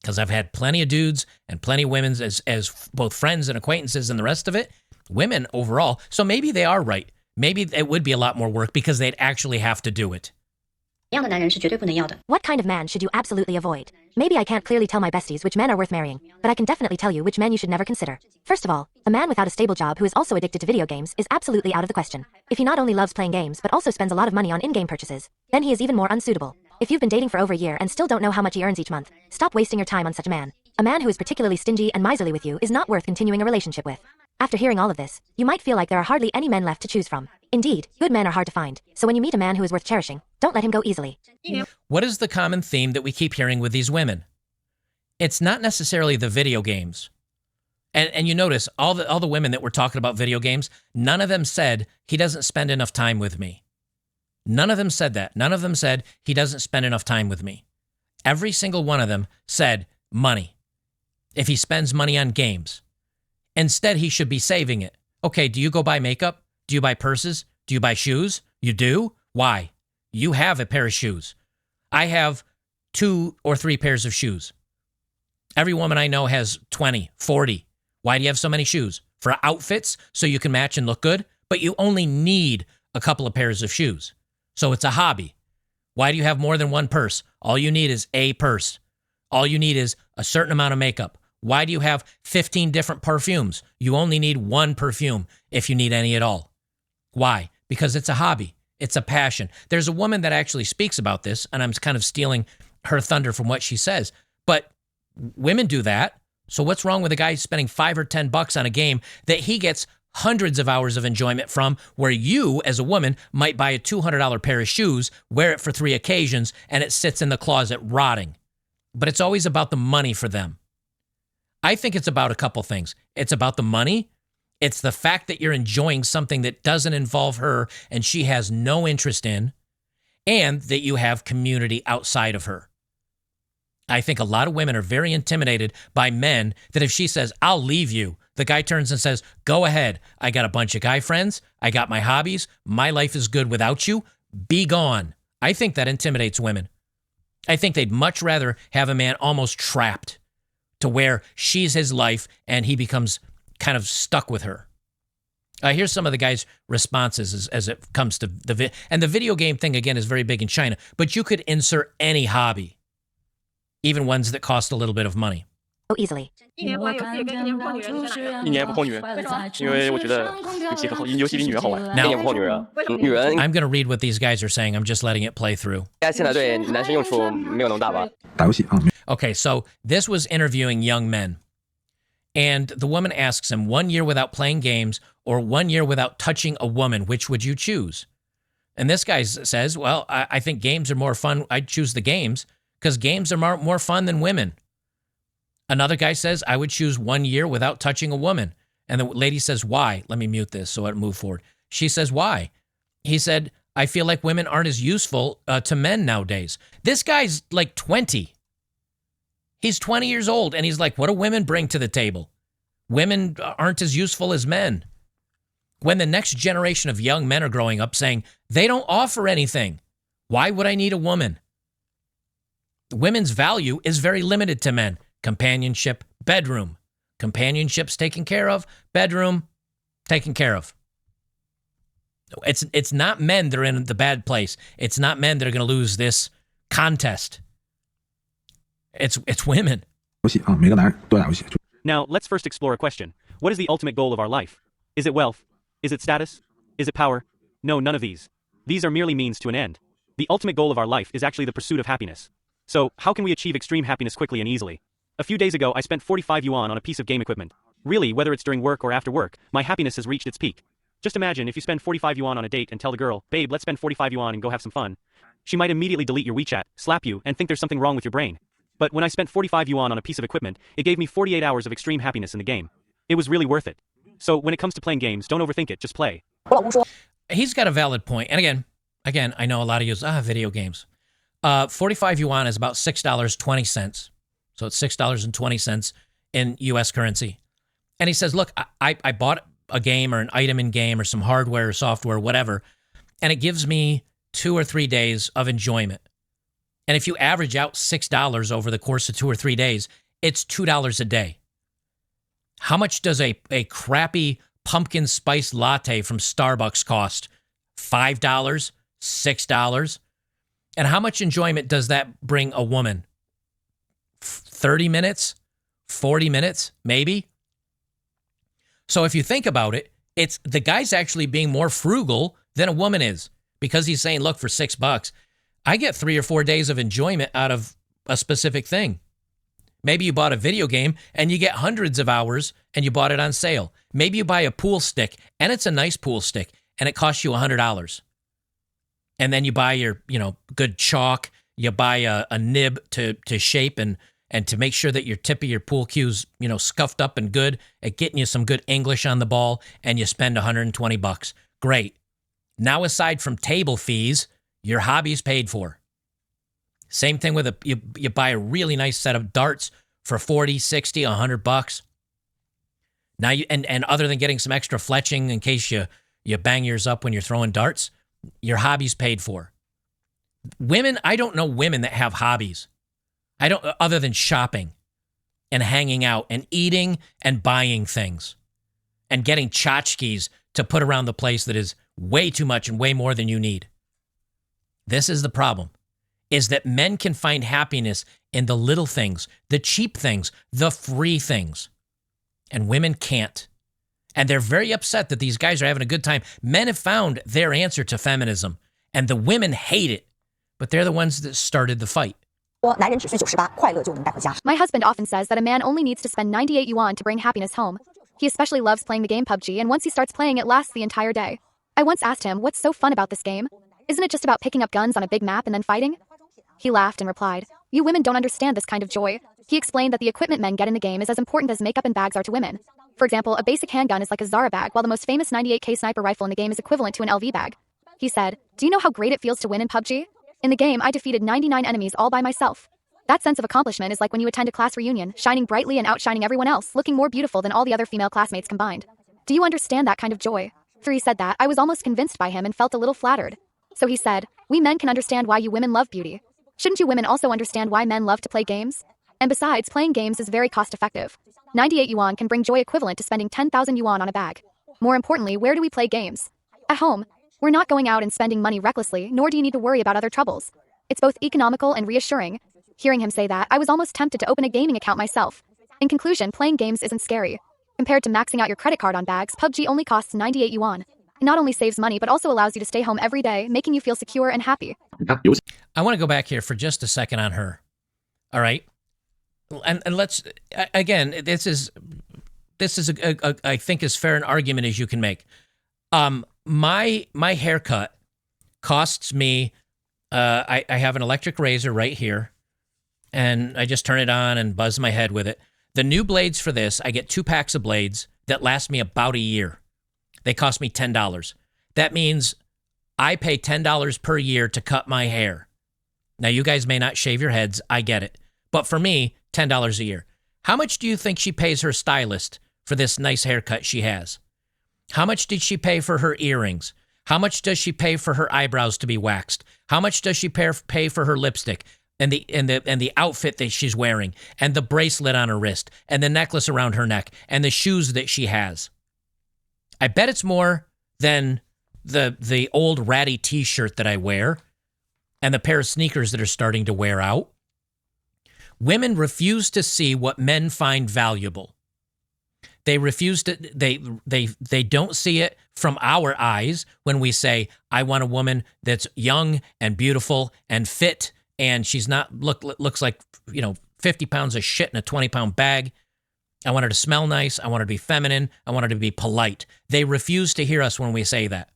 Because I've had plenty of dudes and plenty of women as both friends and acquaintances and the rest of it. Women overall. So maybe they are right. Maybe it would be a lot more work because they'd actually have to do it.
What kind of man should you absolutely avoid? Maybe I can't clearly tell my besties which men are worth marrying, but I can definitely tell you which men you should never consider. First of all, a man without a stable job who is also addicted to video games is absolutely out of the question. If he not only loves playing games but also spends a lot of money on in-game purchases, then he is even more unsuitable. If you've been dating for over a year and still don't know how much he earns each month, stop wasting your time on such a man. A man who is particularly stingy and miserly with you is not worth continuing a relationship with. After hearing all of this, you might feel like there are hardly any men left to choose from. Indeed, good men are hard to find, so when you meet a man who is worth cherishing, don't let him go easily.
What is the common theme that we keep hearing with these women? It's not necessarily the video games. And you notice all the women that were talking about video games, none of them said he doesn't spend enough time with me. None of them said that. None of them said he doesn't spend enough time with me. Every single one of them said money. If he spends money on games. Instead, he should be saving it. Okay, do you go buy makeup? Do you buy purses? Do you buy shoes? You do? Why? You have a pair of shoes. I have 2 or 3 pairs of shoes. Every woman I know has 20, 40. Why do you have so many shoes? For outfits, so you can match and look good, but you only need a couple of pairs of shoes. So it's a hobby. Why do you have more than one purse? All you need is a purse. All you need is a certain amount of makeup. Why do you have 15 different perfumes? You only need one perfume if you need any at all. Why? Because it's a hobby. It's a passion. There's a woman that actually speaks about this, and I'm kind of stealing her thunder from what she says. But women do that. So what's wrong with a guy spending $5 or $10 on a game that he gets hundreds of hours of enjoyment from, where you, as a woman, might buy a $200 pair of shoes, wear it for 3 occasions, and it sits in the closet rotting. But it's always about the money for them. I think it's about a couple things. It's about the money. It's the fact that you're enjoying something that doesn't involve her and she has no interest in, and that you have community outside of her. I think a lot of women are very intimidated by men that if she says, I'll leave you, the guy turns and says, go ahead. I got a bunch of guy friends. I got my hobbies. My life is good without you. Be gone. I think that intimidates women. I think they'd much rather have a man almost trapped to where she's his life and he becomes kind of stuck with her. Here's some of the guys' responses as it comes to and the video game thing, again, is very big in China, but you could insert any hobby, even ones that cost a little bit of money.
So easily.
一年不碰女人，因为我觉得游戏比女人好玩。一年不碰女人，女人
I'm going to read what these guys are saying. I'm just letting it play through.
现在对男生用处没有那么大吧？
Okay, so this was interviewing young men. And the woman asks him, 1 year without playing games or 1 year without touching a woman, which would you choose? And this guy says, well, I think games are more fun. I'd choose the games because games are more fun than women. Another guy says, I would choose 1 year without touching a woman. And the lady says, why? Let me mute this so I move forward. She says, why? He said, I feel like women aren't as useful to men nowadays. This guy's like 20. He's 20 years old, and he's like, what do women bring to the table? Women aren't as useful as men. When the next generation of young men are growing up saying, they don't offer anything. Why would I need a woman? Women's value is very limited to men. Companionship, bedroom. Companionship's taken care of. Bedroom, taken care of. It's not men that are in the bad place. It's not men that are going to lose this contest. It's women.
Now, let's first explore a question. What is the ultimate goal of our life? Is it wealth? Is it status? Is it power? No, none of these. These are merely means to an end. The ultimate goal of our life is actually the pursuit of happiness. So, how can we achieve extreme happiness quickly and easily? A few days ago, I spent 45 yuan on a piece of game equipment. Really, whether it's during work or after work, my happiness has reached its peak. Just imagine if you spend 45 yuan on a date and tell the girl, babe, let's spend 45 yuan and go have some fun. She might immediately delete your WeChat, slap you, and think there's something wrong with your brain. But when I spent 45 yuan on a piece of equipment, it gave me 48 hours of extreme happiness in the game. It was really worth it. So when it comes to playing games, don't overthink it, just play.
He's got a valid point. And again, I know a lot of you use video games. 45 yuan is about $6.20. So it's $6.20 in US currency. And he says, look, I bought a game or an item in game or some hardware or software, whatever, and it gives me 2 or 3 days of enjoyment. And if you average out $6 over the course of 2 or 3 days, it's $2 a day. How much does a crappy pumpkin spice latte from Starbucks cost? $5? $6? And how much enjoyment does that bring a woman? 30 minutes? 40 minutes? Maybe? So if you think about it, it's the guy's actually being more frugal than a woman is, because he's saying, look, for $6, I get 3 or 4 days of enjoyment out of a specific thing. Maybe you bought a video game and you get hundreds of hours and you bought it on sale. Maybe you buy a pool stick and it's a nice pool stick and it costs you $100. And then you buy your, good chalk, you buy a nib to shape and to make sure that your tip of your pool cue's, scuffed up and good at getting you some good English on the ball, and you spend $120. Great. Now, aside from table fees, your hobby's paid for. Same thing with you buy a really nice set of darts for 40, 60, $100. Now and other than getting some extra fletching in case you bang yours up when you're throwing darts, your hobby's paid for. Women, I don't know women that have hobbies. I don't, other than shopping and hanging out and eating and buying things and getting tchotchkes to put around the place that is way too much and way more than you need. This is the problem, is that men can find happiness in the little things, the cheap things, the free things, and women can't. And they're very upset that these guys are having a good time. Men have found their answer to feminism, and the women hate it, but they're the ones that started the fight.
My husband often says that a man only needs to spend 98 yuan to bring happiness home. He especially loves playing the game PUBG, and once he starts playing, it lasts the entire day. I once asked him, what's so fun about this game? Isn't it just about picking up guns on a big map and then fighting? He laughed and replied, you women don't understand this kind of joy. He explained that the equipment men get in the game is as important as makeup and bags are to women. For example, a basic handgun is like a Zara bag, while the most famous 98K sniper rifle in the game is equivalent to an LV bag. He said, do you know how great it feels to win in PUBG? In the game, I defeated 99 enemies all by myself. That sense of accomplishment is like when you attend a class reunion, shining brightly and outshining everyone else, looking more beautiful than all the other female classmates combined. Do you understand that kind of joy? After he said that, I was almost convinced by him and felt a little flattered. So he said, we men can understand why you women love beauty. Shouldn't you women also understand why men love to play games? And besides, playing games is very cost-effective. 98 yuan can bring joy equivalent to spending 10,000 yuan on a bag. More importantly, where do we play games? At home. We're not going out and spending money recklessly, nor do you need to worry about other troubles. It's both economical and reassuring. Hearing him say that, I was almost tempted to open a gaming account myself. In conclusion, playing games isn't scary. Compared to maxing out your credit card on bags, PUBG only costs 98 yuan. It not only saves money, but also allows you to stay home every day, making you feel secure and happy.
I want to go back here for just a second on her. All right? And let's, again, this is I think as fair an argument as you can make. My haircut costs me, I have an electric razor right here, and I just turn it on and buzz my head with it. The new blades for this, I get 2 packs of blades that last me about a year. They cost me $10. That means I pay $10 per year to cut my hair. Now, you guys may not shave your heads. I get it. But for me, $10 a year. How much do you think she pays her stylist for this nice haircut she has? How much did she pay for her earrings? How much does she pay for her eyebrows to be waxed? How much does she pay for her lipstick and the outfit that she's wearing and the bracelet on her wrist and the necklace around her neck and the shoes that she has? I bet it's more than the old ratty t-shirt that I wear and the pair of sneakers that are starting to wear out. Women refuse to see what men find valuable. They refuse to, they don't see it from our eyes when we say, I want a woman that's young and beautiful and fit, and she's not, looks like, 50 pounds of shit in a 20-pound bag. I want her to smell nice. I want her to be feminine. I want her to be polite. They refuse to hear us when we say that.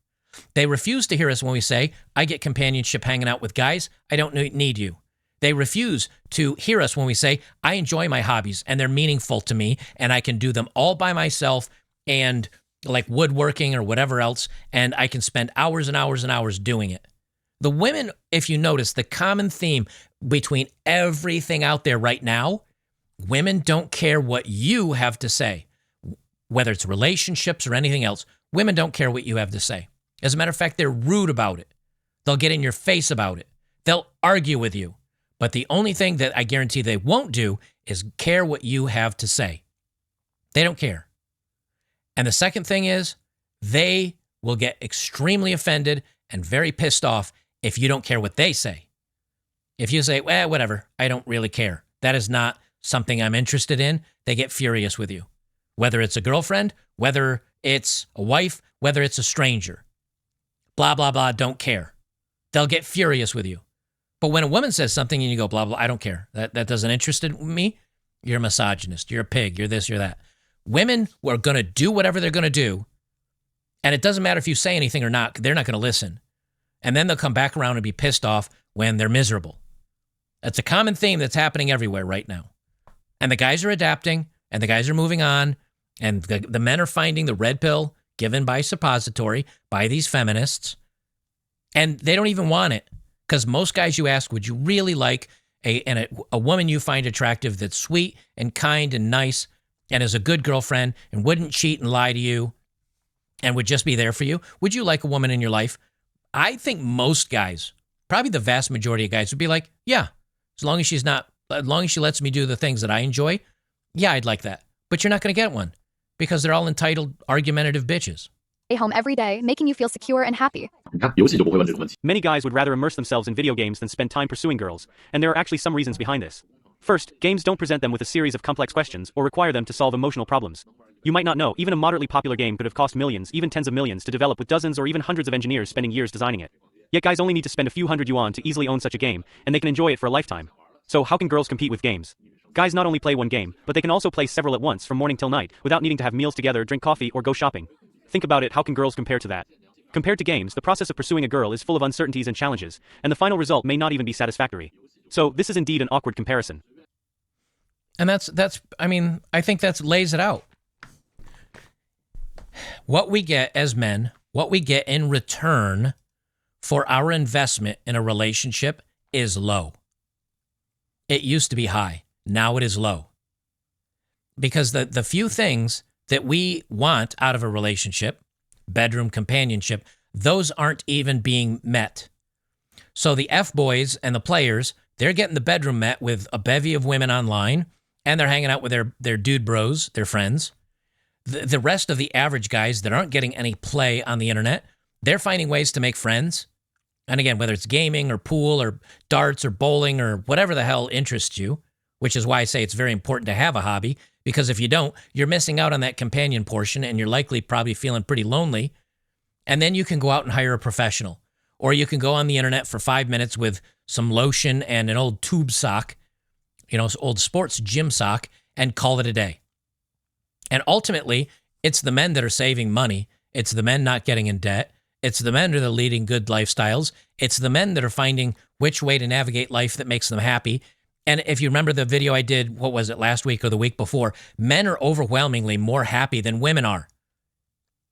They refuse to hear us when we say, I get companionship hanging out with guys. I don't need you. They refuse to hear us when we say, I enjoy my hobbies and they're meaningful to me and I can do them all by myself and like woodworking or whatever else, and I can spend hours and hours and hours doing it. The women, if you notice, the common theme between everything out there right now, women don't care what you have to say. Whether it's relationships or anything else, women don't care what you have to say. As a matter of fact, they're rude about it. They'll get in your face about it. They'll argue with you. But the only thing that I guarantee they won't do is care what you have to say. They don't care. And the second thing is, they will get extremely offended and very pissed off if you don't care what they say. If you say, well, whatever, I don't really care. That is not something I'm interested in. They get furious with you. Whether it's a girlfriend, whether it's a wife, whether it's a stranger. Blah, blah, blah, don't care. They'll get furious with you. But when a woman says something and you go, blah, blah, I don't care. That doesn't interest me. You're a misogynist. You're a pig. You're this, you're that. Women are going to do whatever they're going to do. And it doesn't matter if you say anything or not. They're not going to listen. And then they'll come back around and be pissed off when they're miserable. That's a common theme that's happening everywhere right now. And the guys are adapting and the guys are moving on. And the men are finding the red pill given by suppository by these feminists. And they don't even want it. Because most guys you ask, would you really like a woman you find attractive that's sweet and kind and nice and is a good girlfriend and wouldn't cheat and lie to you and would just be there for you? Would you like a woman in your life? I think most guys, probably the vast majority of guys, would be like, yeah, as long as she lets me do the things that I enjoy, yeah, I'd like that. But you're not going to get one because they're all entitled, argumentative bitches.
Home every day, making you feel secure and happy.
Many guys would rather immerse themselves in video games than spend time pursuing girls, and there are actually some reasons behind this. First, games don't present them with a series of complex questions or require them to solve emotional problems. You might not know, even a moderately popular game could have cost millions, even tens of millions, to develop with dozens or even hundreds of engineers spending years designing it. Yet guys only need to spend a few hundred yuan to easily own such a game, and they can enjoy it for a lifetime. So how can girls compete with games? Guys not only play one game, but they can also play several at once from morning till night, without needing to have meals together, drink coffee, or go shopping. Think about it, how can girls compare to that? Compared to games, the process of pursuing a girl is full of uncertainties and challenges, and the final result may not even be satisfactory. So this is indeed an awkward comparison.
And I think that lays it out. What we get as men, what we get in return for our investment in a relationship is low. It used to be high. Now it is low. Because the few things that we want out of a relationship, bedroom companionship, those aren't even being met. So the F-boys and the players, they're getting the bedroom met with a bevy of women online, and they're hanging out with their dude bros, their friends. The rest of the average guys that aren't getting any play on the internet, they're finding ways to make friends. And again, whether it's gaming or pool or darts or bowling or whatever the hell interests you, which is why I say it's very important to have a hobby, because if you don't, you're missing out on that companion portion and you're likely probably feeling pretty lonely. And then you can go out and hire a professional. Or you can go on the internet for 5 minutes with some lotion and an old tube sock, old sports gym sock, and call it a day. And ultimately, it's the men that are saving money. It's the men not getting in debt. It's the men that are leading good lifestyles. It's the men that are finding which way to navigate life that makes them happy. And if you remember the video I did, what was it, last week or the week before, men are overwhelmingly more happy than women are.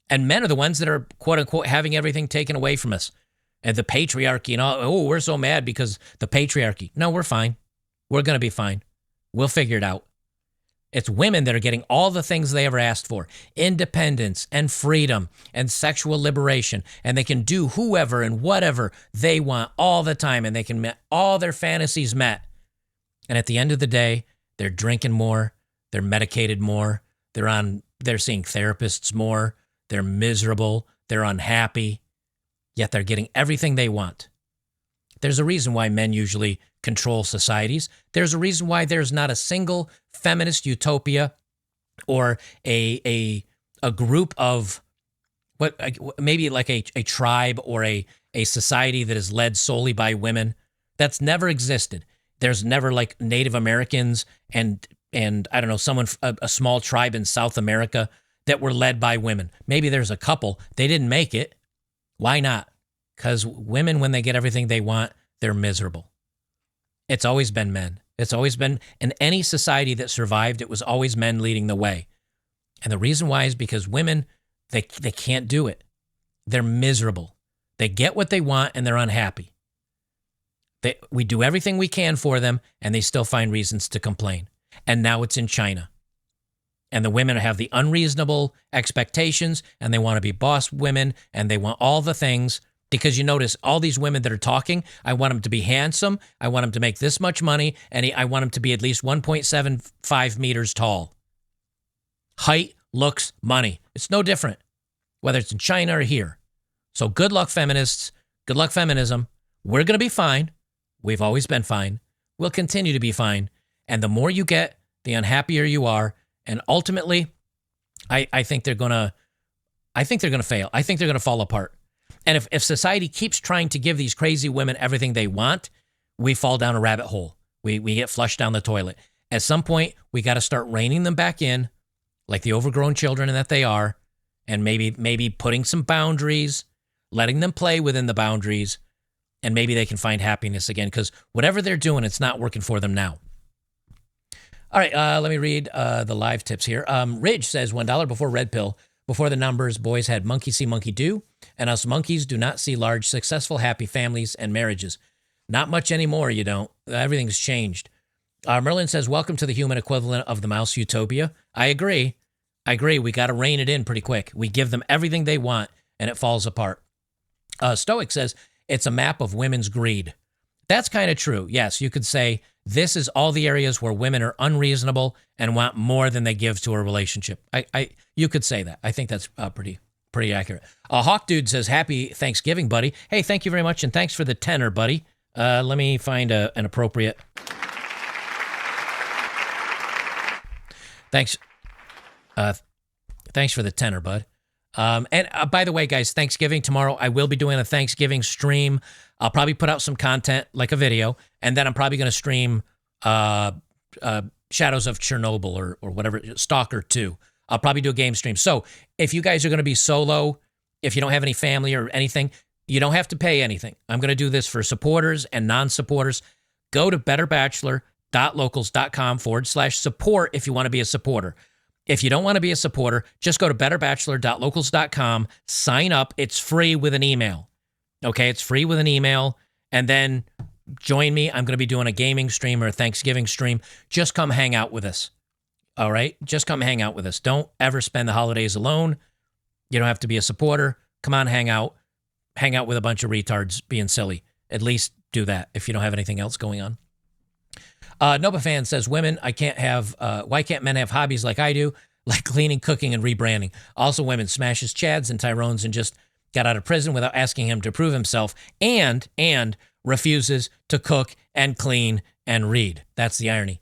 And men are the ones that are, quote unquote, having everything taken away from us. And the patriarchy and all, oh, we're so mad because the patriarchy. No, we're fine. We're going to be fine. We'll figure it out. It's women that are getting all the things they ever asked for. Independence and freedom and sexual liberation. And they can do whoever and whatever they want all the time. And they can get all their fantasies met. And at the end of the day, they're drinking more. They're medicated more. They're seeing therapists more. They're miserable. They're unhappy. Yet they're getting everything they want. There's a reason why men usually control societies. There's a reason why there's not a single feminist utopia or a group of maybe like a tribe or a society that is led solely by women. That's never existed. There's never like Native Americans and I don't know, a small tribe in South America that were led by women. Maybe there's a couple. They didn't make it. Why not? Because women, when they get everything they want, they're miserable. It's always been men. It's always been, in any society that survived, it was always men leading the way. And the reason why is because women, they can't do it. They're miserable. They get what they want and they're unhappy. We do everything we can for them and they still find reasons to complain. And now it's in China. And the women have the unreasonable expectations and they want to be boss women and they want all the things. Because you notice all these women that are talking, I want them to be handsome, I want them to make this much money, and I want them to be at least 1.75 meters tall. Height, looks, money. It's no different, whether it's in China or here. So good luck, feminists. Good luck, feminism. We're going to be fine. We've always been fine. We'll continue to be fine. And the more you get, the unhappier you are. And ultimately, I think they're going to fail. I think they're going to fall apart. And if society keeps trying to give these crazy women everything they want, we fall down a rabbit hole. We get flushed down the toilet. At some point, we got to start reining them back in, like the overgrown children that they are, and maybe putting some boundaries, letting them play within the boundaries, and maybe they can find happiness again. Because whatever they're doing, it's not working for them now. All right, let me read the live tips here. Ridge says $1 before Red Pill. Before the numbers, boys had monkey see, monkey do, and us monkeys do not see large, successful, happy families and marriages. Not much anymore, you don't. Everything's changed. Merlin says, welcome to the human equivalent of the mouse utopia. I agree. We got to rein it in pretty quick. We give them everything they want, and it falls apart. Stoic says, it's a map of women's greed. That's kind of true. Yes, you could say this is all the areas where women are unreasonable and want more than they give to a relationship. You could say that. I think that's pretty accurate. Hawk Dude says, happy Thanksgiving, buddy. Hey, thank you very much, and thanks for the tenner, buddy. Let me find an appropriate. Thanks. Thanks for the tenner, bud. And by the way, guys, Thanksgiving tomorrow, I will be doing a Thanksgiving stream. I'll probably put out some content like a video, and then I'm probably going to stream Shadows of Chernobyl or whatever, Stalker 2. I'll probably do a game stream. So if you guys are going to be solo, if you don't have any family or anything, you don't have to pay anything. I'm going to do this for supporters and non-supporters. Go to betterbachelor.locals.com/support if you want to be a supporter. If you don't want to be a supporter, just go to betterbachelor.locals.com, sign up. It's free with an email. Okay, it's free with an email. And then join me. I'm going to be doing a gaming stream or a Thanksgiving stream. Just come hang out with us. All right? Just come hang out with us. Don't ever spend the holidays alone. You don't have to be a supporter. Come on, hang out. Hang out with a bunch of retards being silly. At least do that if you don't have anything else going on. Nova Fan says, why can't men have hobbies like I do, like cleaning, cooking, and rebranding? Also, women smashes Chads and Tyrones and just got out of prison without asking him to prove himself and refuses to cook and clean and read. That's the irony.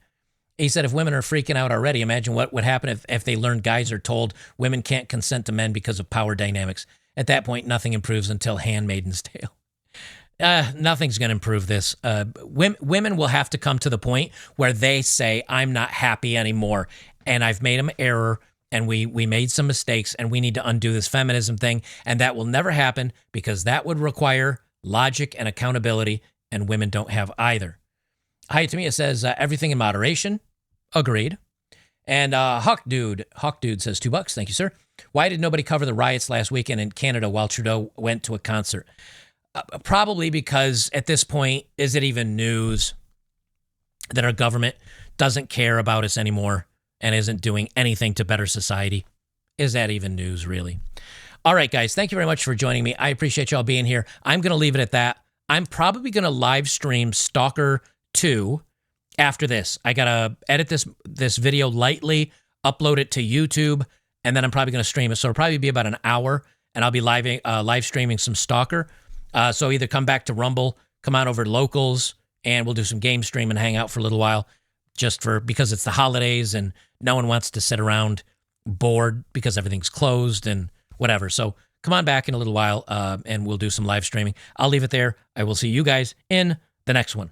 He said, if women are freaking out already, imagine what would happen if they learned guys are told women can't consent to men because of power dynamics. At that point, nothing improves until Handmaid's Tale. Nothing's going to improve this. Women will have to come to the point where they say, I'm not happy anymore, and I've made an error, and we made some mistakes, and we need to undo this feminism thing, and that will never happen because that would require logic and accountability, and women don't have either. Hi to me. It says everything in moderation. Agreed. And Hawk Dude says $2. Thank you, sir. Why did nobody cover the riots last weekend in Canada while Trudeau went to a concert? Probably because at this point, is it even news that our government doesn't care about us anymore and isn't doing anything to better society? Is that even news, really? All right, guys, thank you very much for joining me. I appreciate y'all being here. I'm going to leave it at that. I'm probably going to live stream Stalker 2 after this. I got to edit this video lightly, upload it to YouTube, and then I'm probably going to stream it. So it'll probably be about an hour, and I'll be live streaming some Stalker. So either come back to Rumble, come on over to Locals, and we'll do some game stream and hang out for a little while because it's the holidays and no one wants to sit around bored because everything's closed and whatever. So come on back in a little while and we'll do some live streaming. I'll leave it there. I will see you guys in the next one.